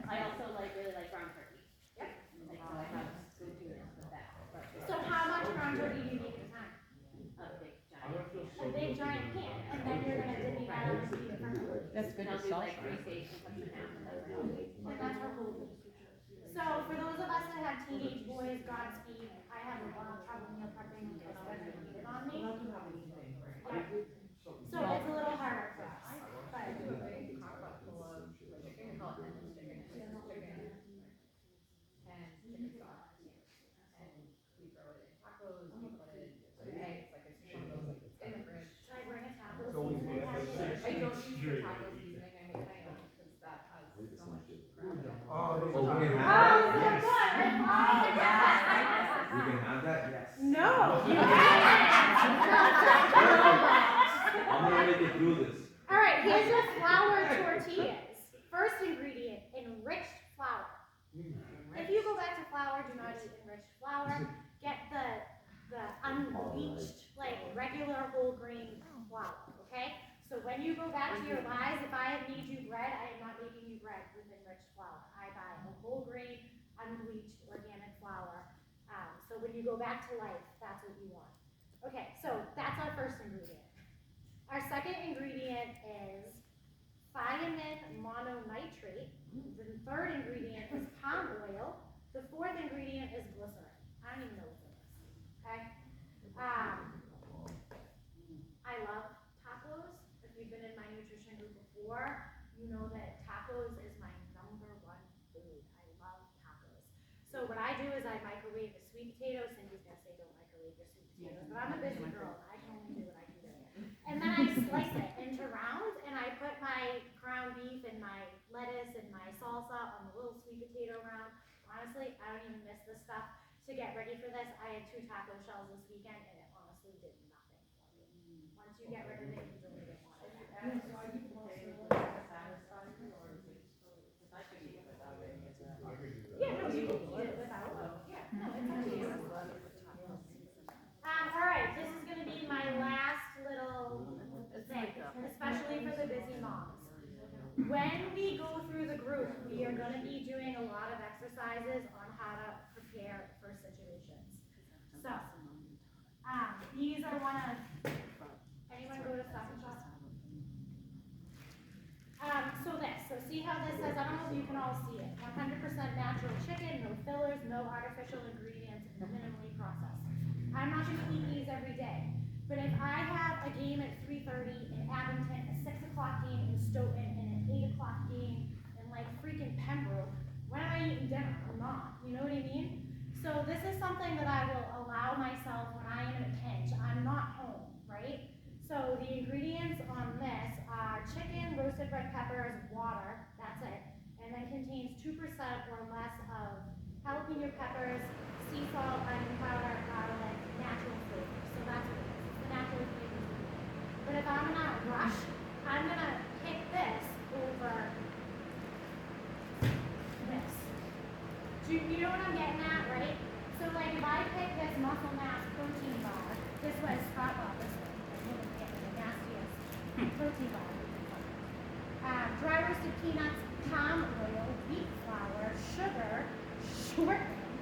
I also really like ground turkey. Yep. Like, so I have go-to meals with that. So how much ground turkey do you need at a time? A big giant. A big giant pan, and then you're gonna divvy that out into different. That's good And with I'll do like salsa. 3 steaks and cut them in half, and that's what I'll do. And that's our whole week. So for those of us that have teenage boys, Godspeed, I have a lot of trouble meal prepping because they're gonna eat it on me. Yeah. So it's a little harder for us, but. Should I bring a taco? So we seasoning put packet? I don't use taco seasoning, I make my own because that has so much crap. Oh, those Oh, are- we can Oh, have so good! We can have that? Yes. No, you I'm ready to do this. All right, here's your flour tortillas. First ingredient, enriched flour. If you go back to flour, do not eat enriched flour. Get the unbleached, like regular whole grain flour, okay? So when you go back to your lives, if I have made you bread, I am not making you bread with enriched flour. I buy a whole grain, unbleached, organic flour. So when you go back to life, that's what you want. Okay, so that's our first ingredient. Our second ingredient is thiamine mononitrate. The third ingredient is palm oil. The fourth ingredient is glycerin. I don't even know what's in this, okay? I love tacos. If you've been in my nutrition group before, you know that tacos is my number one food. I love tacos. So what I do is I microwave the sweet potatoes. Cindy's gonna say don't microwave your sweet potatoes, but I'm a busy girl. I can only do what I can do. And then I slice it into rounds, and I put my ground beef and my lettuce and my salsa on the little sweet potato round. Honestly, I don't even miss this stuff. To get ready for this, I had 2 taco shells this weekend, and it honestly did nothing for me. Once you get rid of it, you don't even want it. Yeah, no, you can eat it without. Yeah, no, it's up to you. All right, this is gonna be my last little thing, especially for the busy moms. When we go through the group, we are gonna be doing a lot of exercises on how to prepare for situations. So, these are one of, anyone go to Stop and Shop? So see how this says, I don't know if you can all see it, 100% natural chicken, no fillers, no artificial ingredients, minimally processed. I'm not gonna eat these every day, but if I have a game at 3:30 in Abington, a 6 o'clock game in Stoughton, and an 8 o'clock game in like freaking Pembroke, when am I eating dinner? I'm not, you know what I mean? So this is something that I will allow myself when I am in a pinch. I'm not home, right? So the ingredients on this are chicken, roasted red peppers, water, that's it, and then contains 2% or less of jalapeno peppers, sea salt, onion powder, garlic, natural flavors. So that's what it is. It's the natural flavors. But if I'm in a rush, I'm gonna pick this over this. Do you know what I'm getting at, right? So like if I pick this muscle mass protein bar, this way, Scott bought this one. The nastiest protein bar. Dry roasted peanuts, palm oil, wheat flour, sugar, shortening,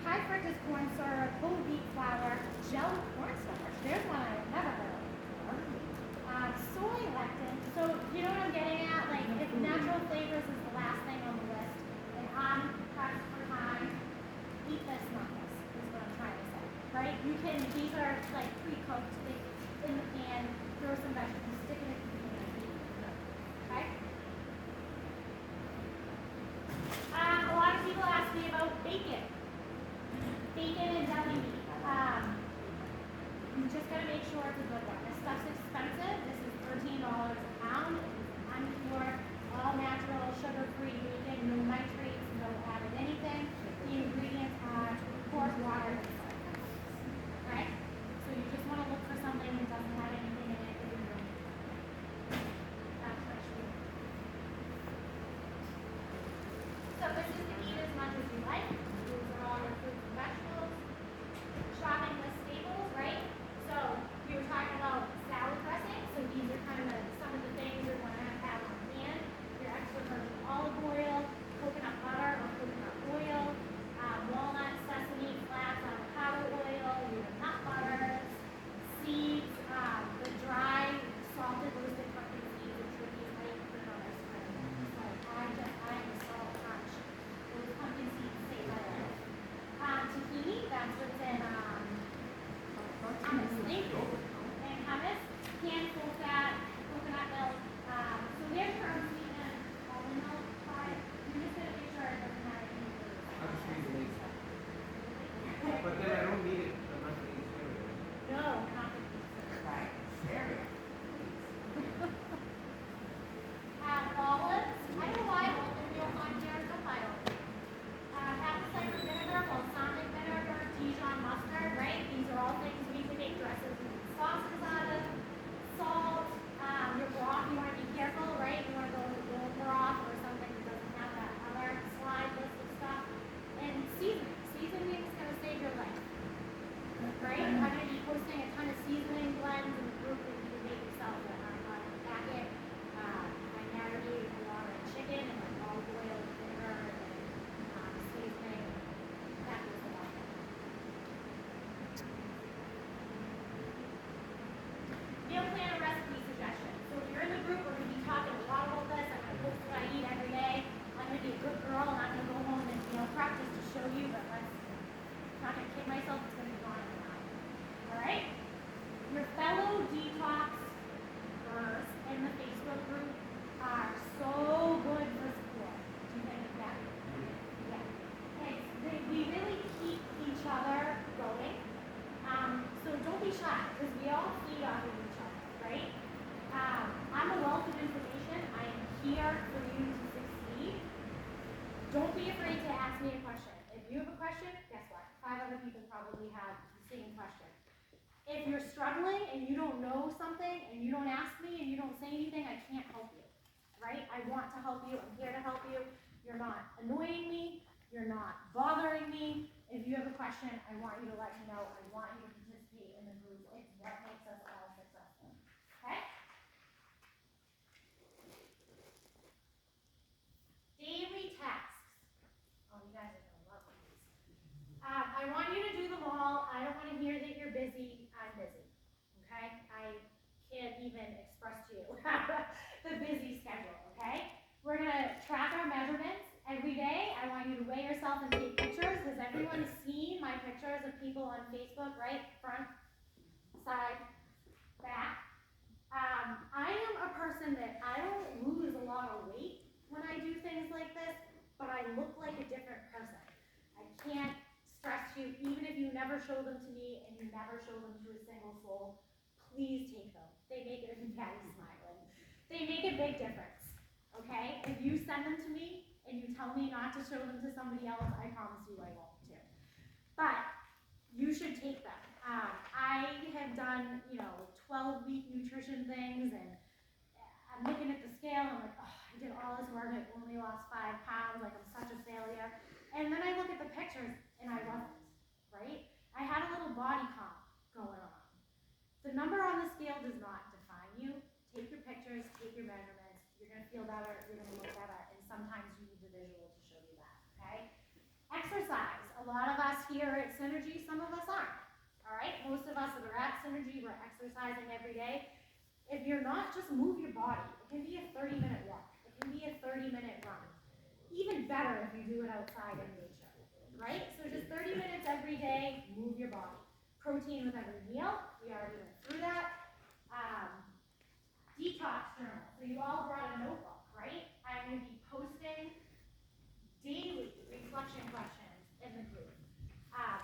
high fructose corn syrup, whole wheat flour, gel cornstarch. There's one I've never heard of before. Soy lectin. So you know what I'm getting at? Like if natural flavors is the last thing on the list, and I'm pressed for time, eat this, not this. Is what I'm trying to say. Right? You can. These are like pre-cooked. It's in the pan. Throw some vegetables. Stick it in the pan. Eat it. Okay. A lot of people ask me about bacon. Bacon and deli meat. You just gotta make sure it's a good one. This stuff's expensive. This is $13 a pound. It's unpure, all natural, sugar-free bacon, no nitrates, no added anything. The ingredients are pork, water, and salt. Right? So you just wanna look for something that doesn't have anything in it that you don't need. That's what you do. So this is to eat as much as you like. These are all your fruits and vegetables. Shopping list staples, right? So we were talking about salad dressing. So these are kind of some of the things you're going to have on hand. Your extra virgin olive oil, coconut butter or coconut oil, walnut, sesame, flax, avocado. shy, because we all feed off of each other, right? I'm a wealth of information. I am here for you to succeed. Don't be afraid to ask me a question. If you have a question, guess what? 5 other people probably have the same question. If you're struggling and you don't know something and you don't ask me and you don't say anything, I can't help you, right? I want to help you. I'm here to help you. You're not annoying me. You're not bothering me. If you have a question, I want you to let me know. I want you to participate in the group. It's what makes us all successful, okay? Daily tasks. Oh, you guys are gonna love these. I want you to do them all. I don't want to hear that you're busy. I'm busy, okay? I can't even express to you the busy schedule, okay? We're gonna track our measurements every day. I want you to weigh yourself and take pictures. Has everyone seen my pictures of people on Facebook, right? Front, side, back. I am a person that I don't lose a lot of weight when I do things like this, but I look like a different person. I can't stress you, even if you never show them to me and you never show them to a single soul, please take them. They make it, Patty's smiling. They make a big difference, okay? If you send them to me and you tell me not to show them to somebody else, I promise you I won't too. But you should take them. I have done, 12-week nutrition things, and I'm looking at the scale, and I'm like, oh, I did all this work, I only lost 5 pounds, like I'm such a failure. And then I look at the pictures, and I wasn't, right? I had a little body comp going on. The number on the scale does not define you. Take your pictures, take your measurements, you're gonna feel better, you're gonna look better, and sometimes you need the visual to show you that, okay? Exercise. A lot of us here at Synergy, some of us aren't, all right? Most of us that are at Synergy, we're exercising every day. If you're not, just move your body. It can be a 30-minute walk. It can be a 30-minute run. Even better if you do it outside in nature, right? So just 30 minutes every day, move your body. Protein with every meal. We already went through that. Detox journal. So you all brought a notebook, right? I'm going to be posting daily reflection questions in the group.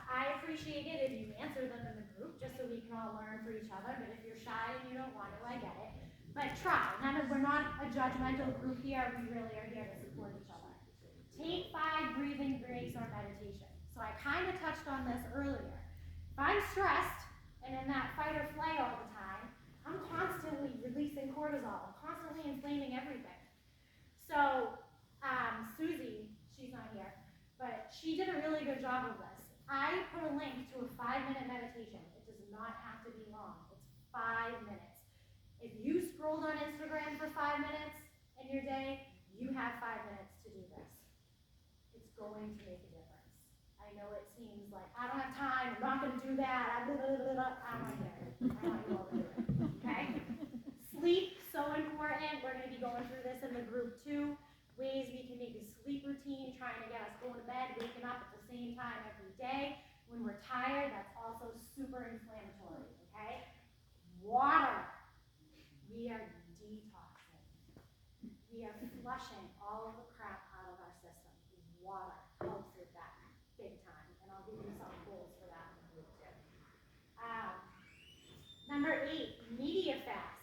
I appreciate it if you answer them in the group, just so we can all learn for each other. But if you're shy and you don't want to, I get it. But try. We're not a judgmental group here. We really are here to support each other. Take 5 breathing breaks or meditation. So I kind of touched on this earlier. If I'm stressed and in that fight or flight all the time, I'm constantly releasing cortisol. I'm constantly inflaming everything. So Susie, she's not here, but she did a really good job of this. I put a link to a 5-minute meditation. It does not have to be long. It's 5 minutes. If you scrolled on Instagram for 5 minutes in your day, you have 5 minutes to do this. It's going to make a difference. I know it seems like, I don't have time, I'm not going to do that, I'm not here. I want you all to do it, okay? Sleep, so important. We're going to be going through this in the group too. Ways we can make a sleep routine, trying to get us going to bed, waking up at the same time every day. When we're tired, that's also super inflammatory, okay? Water. We are detoxing. We are flushing all of the crap out of our system. Water helps with that big time, and I'll give you some goals for that in the group too. Number 8, media fast.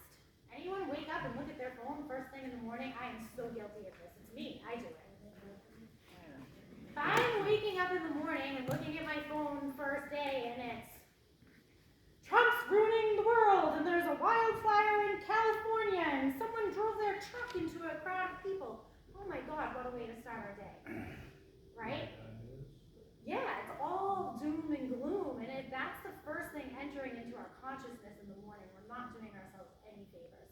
Anyone wake up and look at their phone first thing in the morning? I am so guilty of this. It's me. I do it. If I'm waking up in the morning and looking at my phone first day and it's Trump's ruining the world and there's a wildfire in California and someone drove their truck into a crowd of people. Oh my God, what a way to start our day. Right? Yeah, it's all doom and gloom, and if that's the first thing entering into our consciousness in the morning, we're not doing ourselves any favors.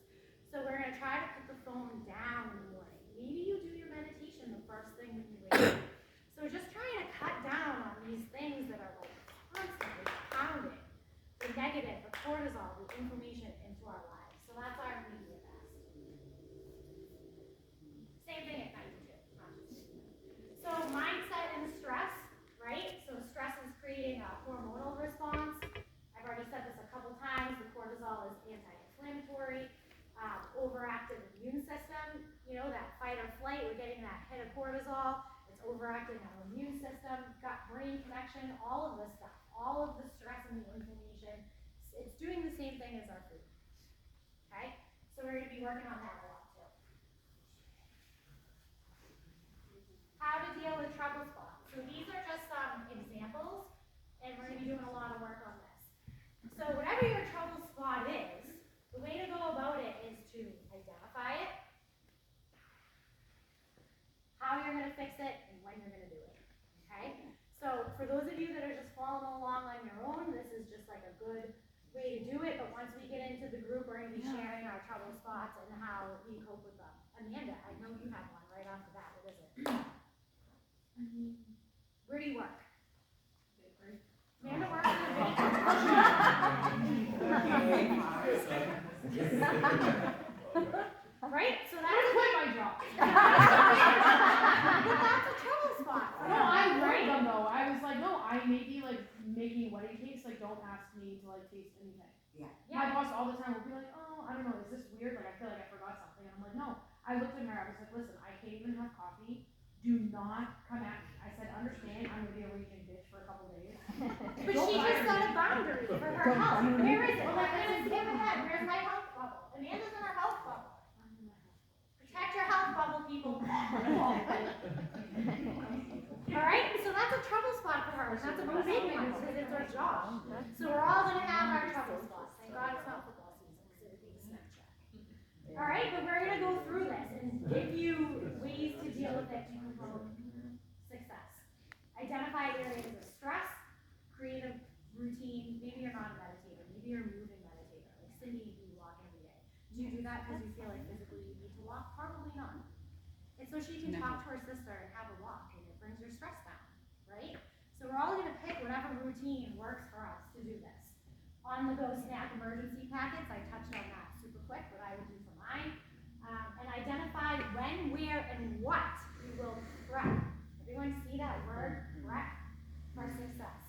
So we're going to try to put the phone down in the morning. Maybe you do your meditation the first thing when you wake up. So just trying to cut down on these things that are like constantly pounding the negative, the cortisol, the inflammation into our lives. So that's our media fast. Same thing at night too. So mindset and stress, right? So stress is creating a hormonal response. I've already said this a couple times. The cortisol is anti-inflammatory. Overactive immune system, that fight or flight, we're getting that hit of cortisol. It's overacting our immune system, gut-brain connection, all of this stuff, all of the stress and the inflammation. It's doing the same thing as our food. Okay? So we're gonna be working on that a lot too. How to deal with trouble spots. So these are just some examples, and we're gonna be doing a lot of work on this. So whatever your trouble spot is, the way to go about it is to identify it, how you're gonna fix it, and when you're gonna do it, okay? So for those of you that are just following along on your own, this is just like a good way to do it, but once we get into the group, we're gonna be sharing our trouble spots and how we cope with them. Amanda, I know you have one right off the bat, what is it? Where do you work? Amanda works in a right? So that's quit my job. but that's a trouble spot. No, I warned them though. I was like, no, I may be like making wedding cakes. Like, don't ask me to like taste anything. My Yeah. boss all the time will be like, oh, I don't know, is this weird? Like, I feel like I forgot something. And I'm like, no. I looked at her. I was like, listen, I can't even have coffee. Do not come at me. I said, understand, I'm gonna be a raging bitch for a couple days. But she just set a boundary for her health. Where is it? Well, like, let's skip ahead. Where's my health bubble? Amanda's in her health bubble. Protect your health bubble, people. Alright, so that's a trouble spot for her. That's a big one because it's her job. So we're all gonna have our trouble spots. Thank God it's not football season because it would be a snack check. Alright, but we're gonna go through this and give you ways to deal with it to promote success. Identify areas of stress, create a routine. Maybe you're not a meditator, maybe you're a moving meditator. Like Cindy, you walk every day. Do you do that because you feel like physically you need to walk? Probably not. It's so she can talk to her sister and have a walk, and it brings your stress down, right? So we're all gonna pick whatever routine works for us to do this. On the go snack emergency packets, I touched on that super quick, what I would do for mine. And identify when, where, and what we will prep. Everyone see that word, prep, for success.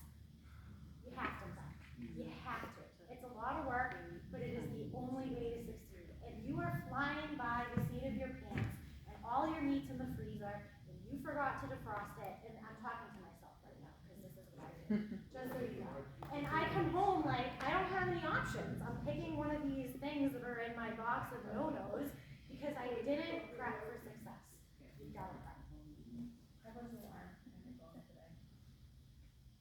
You have to prep. You have to. It's a lot of work, but it is the only way to succeed. If you are flying by the seat of your pants and all your meat's in the freezer and you forgot to defrost it, and I'm talking to myself right now because this is what I do, just so you know. And I come home like, I don't have any options. I'm picking one of these things that are in my box of no-nos because I didn't prep for success. You gotta prep. I was an alarm on my phone today.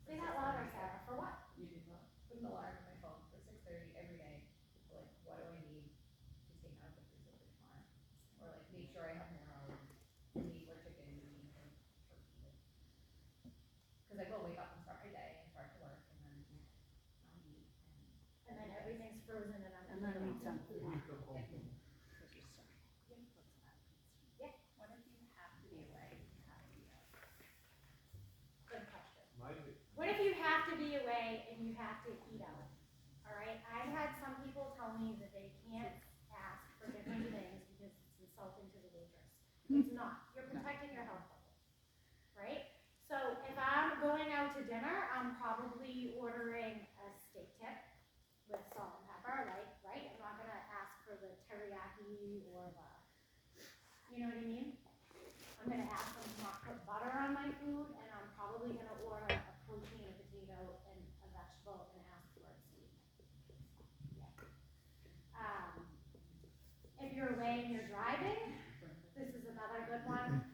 Say that louder, Sarah. For what? You did not. Put an alarm on my phone for 6:30 every day. Like, what do I need to take out of the freezer for tomorrow? Or like, make sure I have more meat or chicken or turkey. Cause I will wake up and start my day and start to work and then I'll eat And then everything's frozen and I'm. And then eat something. What if you have to be away? You have to be out. Good question. What if you have to be away and you have to eat out? Alright, I've had some people tell me that they can't ask for different things because it's insulting to the waitress. It's not. You're protecting your health bubble. Right? So if I'm going out to dinner, I'm probably ordering a steak tip with salt and pepper, like, right? I'm not gonna ask for the teriyaki or the, you know what I mean? I'm gonna ask them to not put butter on my food, and I'm probably gonna order a protein, a potato, and a vegetable, and ask for it sweet. Yeah. If you're away and you're driving, this is another good one.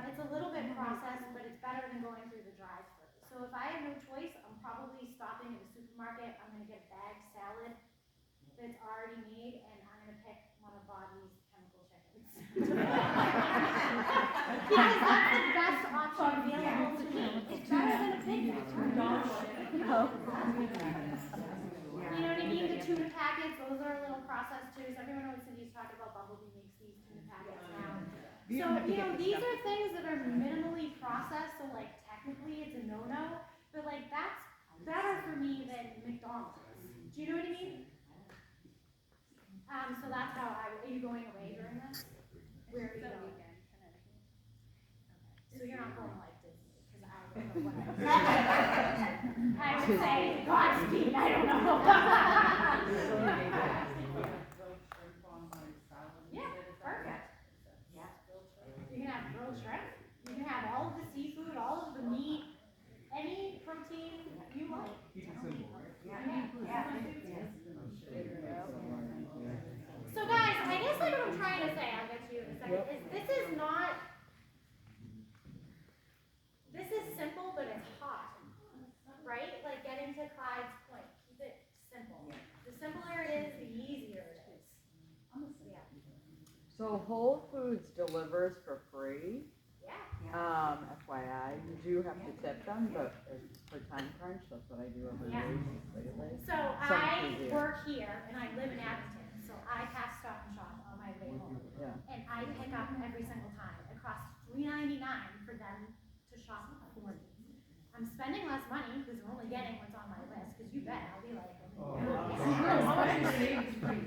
It's a little bit processed, but it's better than going through the drive-thru. So if I have no choice, I'm probably stopping at the supermarket. I'm gonna get a bagged salad that's already made, and I'm gonna pick one of Bobby's chemical chickens. Because that's the best option available to me. It's better than a Big Mac. You know what I mean? The tuna packets, those are a little processed too. So everyone knows Cindy's talking about Bumblebee makes these tuna packets now. So, you know, these are things that are minimally processed, so like technically it's a no-no, but like that's better for me than McDonald's. Do you know what I mean? So that's how are you going away during this? Where are you going? So you're not going to like Disney, because I don't know what I would say Godspeed, I don't know. Yeah, perfect. Yeah. You can have grilled shrimp, you can have all of the seafood, all of the meat, any protein you like. Keep it simple, right? Yeah, yeah. So Whole Foods delivers for free. Yeah. FYI, you do have to tip them, but it's for time crunch, that's what I do every Yeah. week lately. So Some I easier. work here and I live in Abington, so I pass Stop and Shop on my way home. Yeah. And I pick up every single time. It costs $3.99 for them to shop for me. I'm spending less money because I'm only getting what's on my list, because you bet I'll be like,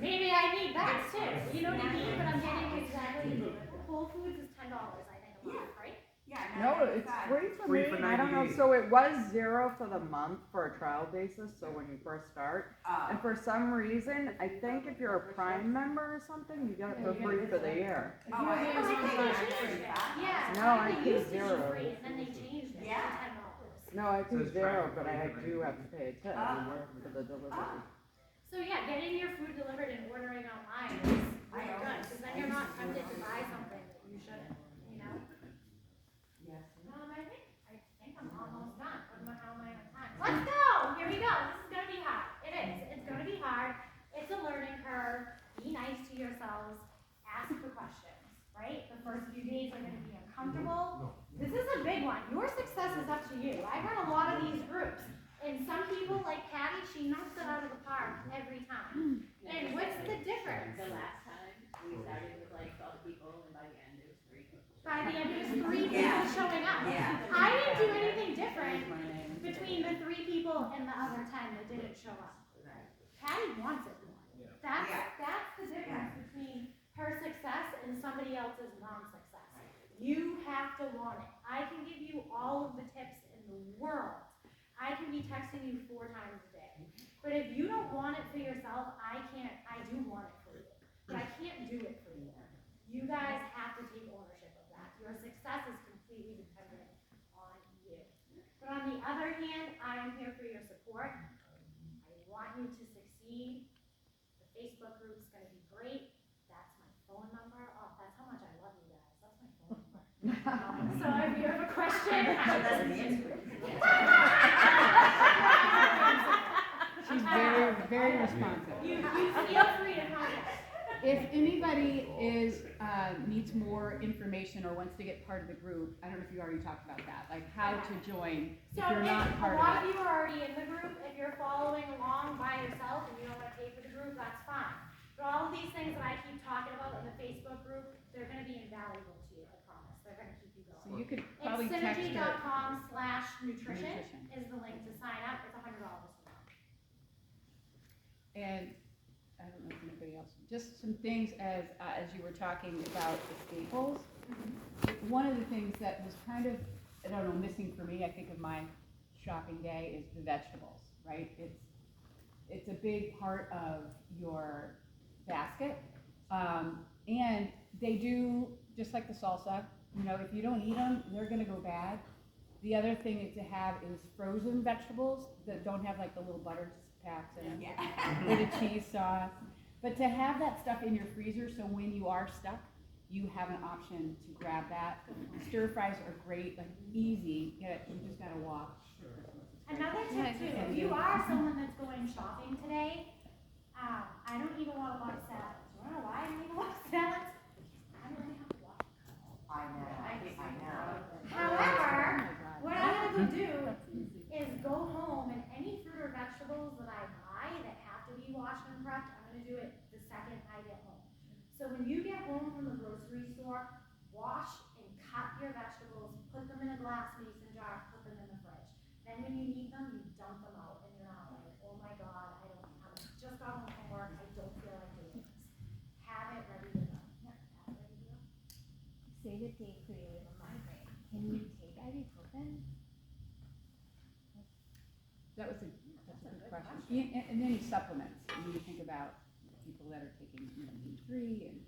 maybe I need that too. You know what I mean? But I'm getting exactly, Whole Foods is $10, I think, a month, right? Yeah. No, it's free for Free me. for I don't 90 know. days. So it was 0 for the month for a trial basis. So when you first start, and for some reason, I think if you're a Prime member or something, you get it for free for the year. Oh, I Oh, I think they changed it. Yeah. No, I think paid used to be $0. free, and then they changed it to Yeah. $10. No, I pay Says 0, Prime but I for do have to pay a tip for the delivery. So yeah, getting your food delivered and ordering online is really good, because then you're not tempted to buy something that you shouldn't, you know? Yes. I think I'm almost done. How am I on time? Let's go! Here we go. This is gonna be hard. It is. It's gonna be hard. It's a learning curve. Be nice to yourselves. Ask for questions, right? The first few days are gonna be uncomfortable. This is a big one. Your success is up to you. I run a lot of these groups. And some people, like Patty, she knocks it out of the park every time. And what's the difference? The last time, we started with like 12 people, and by the end, it was 3 people. By the end, it was 3 people Yeah. showing up. Yeah. I didn't do anything different between the 3 people and the other 10 that didn't show up. Patty wants it more. That's the difference between her success and somebody else's non-success. You have to want it. I can give you all of the tips in the world. I can be texting you 4 times a day. But if you don't want it for yourself, I do want it for you. But I can't do it for you. You guys have to take ownership of that. Your success is completely dependent on you. But on the other hand, I am here for your support. I want you to succeed. The Facebook group's gonna be great. That's my phone number. Oh, that's how much I love you guys. That's my phone number. So if you have a question. She's very, very responsive. You feel free to contact. If anybody needs more information or wants to get part of the group, I don't know if you already talked about that, like how to join if So you're if not a part lot of of it. you are already in the group, if you're following along by yourself and you don't wanna pay for the group, that's fine. But all of these things that I keep talking about in the Facebook group, they're gonna be invaluable to you, I promise. They're gonna keep you So going. you could It's probably text her. synergy.com/nutrition Nutrition. is the link to sign up. It's $100 a month. And I don't know if anybody else, just some things as you were talking about the staples. One of the things that was kind of, I don't know, missing for me, I think of my shopping day is the vegetables, right? It's a big part of your basket. And they do, just like the salsa, you know, if you don't eat them, they're gonna go bad. The other thing to have is frozen vegetables that don't have like the little butter packs in them, or the cheese sauce. But to have that stuff in your freezer, so when you are stuck, you have an option to grab that. Stir fries are great, like easy, you just gotta wash. Another tip too, if you are someone that's going shopping today, I don't eat a lot of salads. You wanna know why I don't eat a lot of salads? I don't really have to wash. I know. However, what I'm gonna do is go home and any fruit or vegetables that I buy that have to be washed and prepped, I'm gonna do it the second I get home. So when you get home from the grocery store, wash and cut your vegetables, put them in a glass mason jar, put them in the fridge. Then when you need them, you dump them out and you're not like, oh my God, I just got home from work, I don't feel like doing this. Have it ready to go. Have it ready to go. Say the date for you have a migraine. Can you take ibuprofen? That's a good question. And then supplements, when you think about people that are taking D3 and.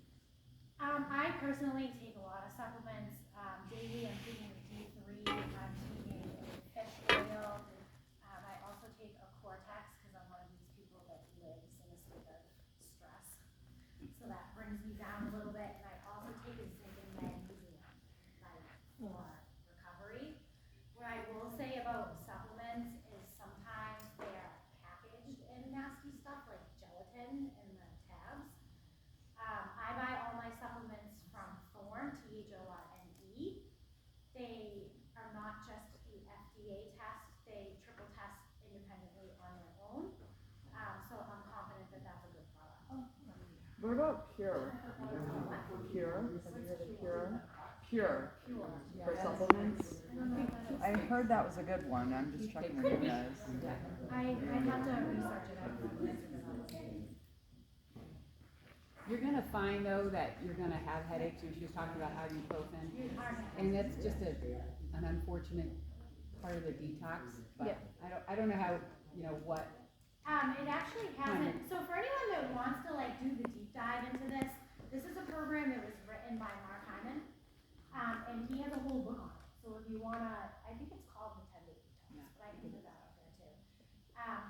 I personally take a lot of supplements. Daily I'm taking D3, I'm taking fish oil. I also take a Cortex because I'm one of these people that lives in a state of stress. So that brings me down a little bit. And I also take a zinc and magnesium for recovery. What I will say about supplements is sometimes they're packaged in nasty stuff like gelatin in the tabs. I buy all my supplements FDA test, they triple test independently on their own. So I'm confident that that's a good product. What about Pure? Pure? Have you heard of Pure? Pure. For supplements? I heard that was a good one. I'm just checking with you guys. I have to research it out. You're gonna find though that you're gonna have headaches, and she was talking about ibuprofen, and that's just an unfortunate part of the detox, but I don't know how, what. It actually hasn't, so for anyone that wants to like do the deep dive into this is a program that was written by Mark Hyman. And he has a whole book on it, so if you wanna, I think it's called The 10 Day Detox, but I can put that up there too.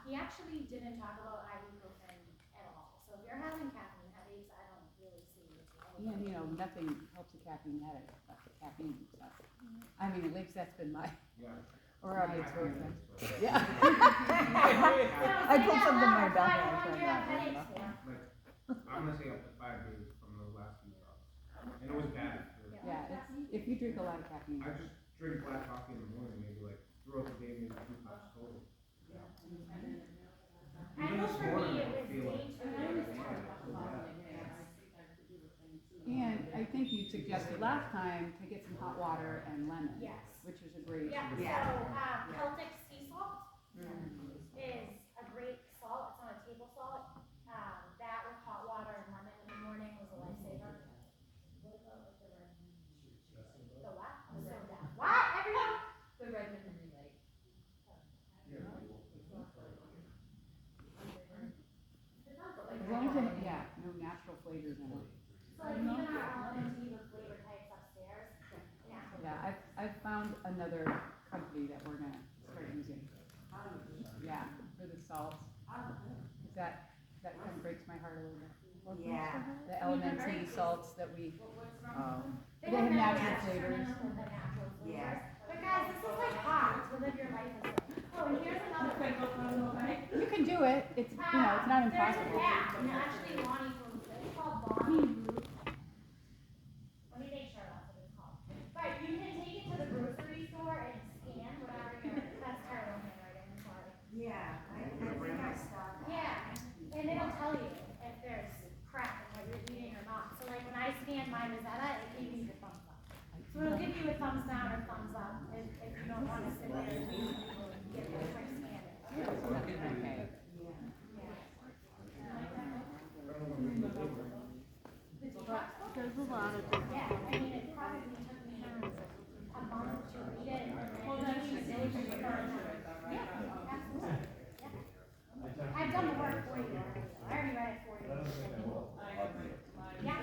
He actually didn't talk about ibuprofen at all, so if you're having caffeine headaches, I don't really see what's wrong with it. And nothing helps a caffeine headache, but caffeine stuff. I mean, at least that's been my. Yeah. Or ibuprofen. So Yeah. I say put out something in loud, my belly. how I long do turned you have that way, headaches for? Like, I'm gonna say up to 5 days from those last few drops. And it was bad. Yeah, if you drink a lot of caffeine. I just drink black coffee in the morning, maybe like throughout the day, maybe 2 cups total. I know for me, it was feel like- day 2. And I think you suggested last time to get some hot water and lemon. Yes. Which is a great. Yeah, Yeah. so, Celtic sea salt is a great salt, it's not a table salt. That with hot water and lemon in the morning was a lifesaver. What about with the red? The what? The soda. What, everyone? The Redmond and Relay. As long as it, no natural flavors in it. So like even our element tea with flavor types upstairs, yeah. Yeah, I've found another company that we're gonna start using. Yeah, for the salts. That kind of breaks my heart a little bit. Yeah. The elementary salts that we, They They have natural experiments flavors. with the natural flavors. Yeah. But guys, this is like hot to live your life this way. Oh, and here's another thing. you can do it, it's, it's not There's impossible. an app, and actually Lonnie told me, it's called Bonnie Root. Let me make sure that's what it's called. But you can take it to the grocery store and scan whatever your, that's terrible handwriting, I'm sorry. Yeah, I think I saw that. Yeah, and it'll tell you if there's crap in what you're eating or not. So like when I scanned my Rosetta, it gave me the thumbs up. So it'll give you a thumbs down or thumbs up if you don't want to sit there and get a quick scan. Okay. There's a lot of Yeah, I mean, it probably took me a month to read it. Well, then you say for your yeah, absolutely. Yeah. I've done the work for you already. I already read it for you. Yeah.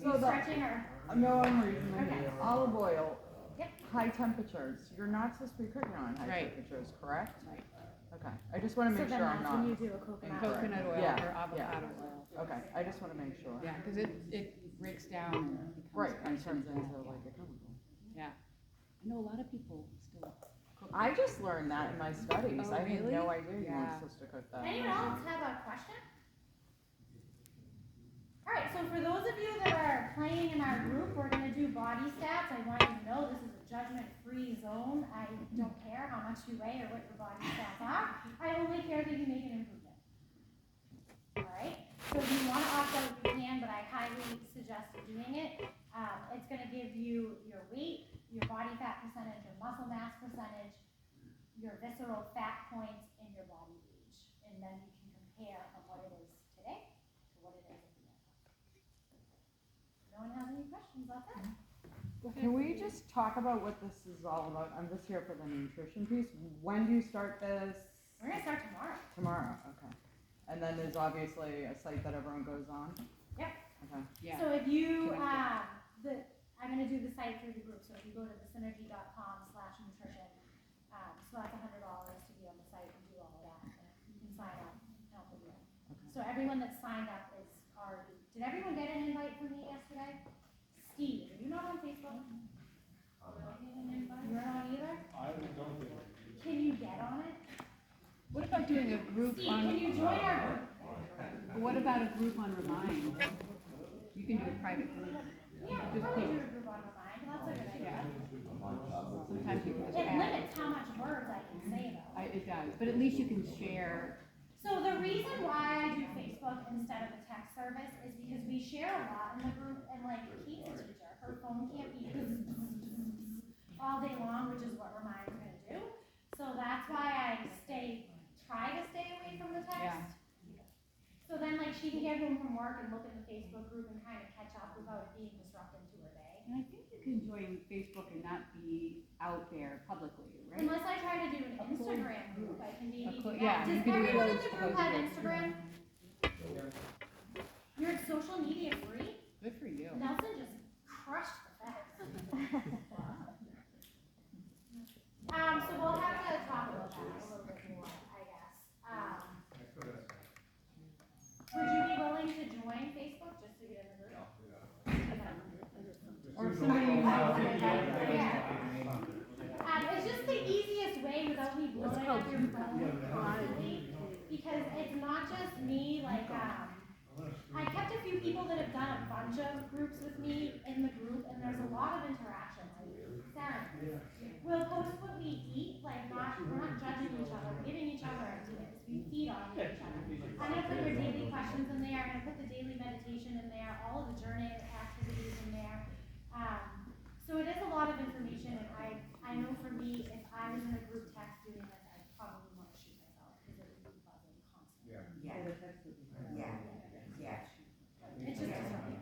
So You the- stretching or? No, I'm reading it. Okay. Olive oil, Yep. high temperatures. You're not supposed to be cooking on high Right. temperatures, correct? Right. Okay, I just wanna make sure I'm not. do a coconut. Coconut oil Yeah, or avocado oil. Okay, I just wanna make sure. Yeah, cause it breaks down and becomes. Right, and spicy turns and into that, like a chemical. Yeah. I know a lot of people still cook. I just learned that in my studies. Oh, I had really? no idea you Yeah. weren't supposed to cook that. Anyone else have a question? Alright, so for those of you that are playing in our group, we're gonna do body stats. I want you to know this is a judgment-free zone. I don't care how much you weigh or what your body stats are. I only care that you make an improvement. Alright, so if you wanna opt out, you can, but I highly suggest doing it. It's gonna give you your weight, your body fat percentage, your muscle mass percentage, your visceral fat points, and your body age. And then you can compare from what it is today to what it is at the end. No one has any questions about that? Can we just talk about what this is all about? I'm just here for the nutrition piece. When do you start this? We're gonna start tomorrow. Tomorrow, okay. And then there's obviously a site that everyone goes on? Yep. Okay. Yeah. So if you, Can I'm gonna do the site through the group, so if you go to thesynergy.com/nutrition, so that's $100 to be on the site and do all of that. You can sign up, help with it. So everyone that signed up is already, did everyone get an invite from me yesterday? Steve, are you not on Facebook? You're not either? Can you get on it? What about doing a group Steve, on? can you join our group? What about a group on Remind? You can do a private group. Yeah, we'll probably do a group on Remind, that's a good idea. Yeah. Sometimes you can just It add. limits how much work words I can say though. It does, but at least you can share. So the reason why I do Facebook instead of the text service is because we share a lot in the group, and like Kate's a teacher, her phone can't be all day long, which is what Remine's gonna do. So that's why I try to stay away from the text. Yeah. So then like she can get home from work and look at the Facebook group and kind of catch up without it being disruptive to her day. And I think you can join Facebook and not be out there publicly, right? Unless I try to do an Instagram group, I can maybe do Yeah, that. you Does can do everyone in those the group have closed Instagram? You're social media free? Good for you. Nelson just crushed the facts. So we'll have to talk about that a little bit more, I guess. Would you be willing to join Facebook just to get in the group? Or if somebody you know. It's just the easiest way without me blowing up your phone constantly, because it's not just me, like, I kept a few people that have done a bunch of groups with me in the group, and there's a lot of interaction. Like, Sarah, we'll post what we eat, like, we're not judging each other, we're giving each other ideas, we feed on each other. I'm gonna put your daily questions in there, I'm gonna put the daily meditation in there, all of the journey activities in there. So it is a lot of information, and I know for me, if I was in a group text doing this, I'd probably want to shoot myself, because it would be buzzing constantly. Yeah, yeah, yeah. It's just disrupting.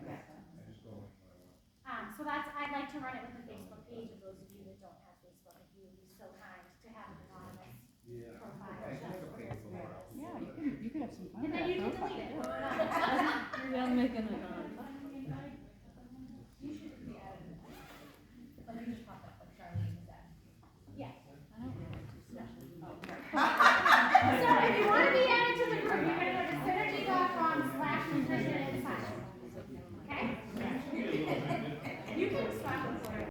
So I'd like to run it with the Facebook page of those of you that don't have Facebook, if you would be so kind to have an anonymous profile. Just for those areas. Yeah, you can have some fun And with then that you can profile. delete it. You're gonna make an You should be added. Like you just popped up, like Charlene is at. Yeah. Oh, So if you want to be added to the group, you're gonna go to synergy.com/nutrition and sign up. Okay? You can stop recording.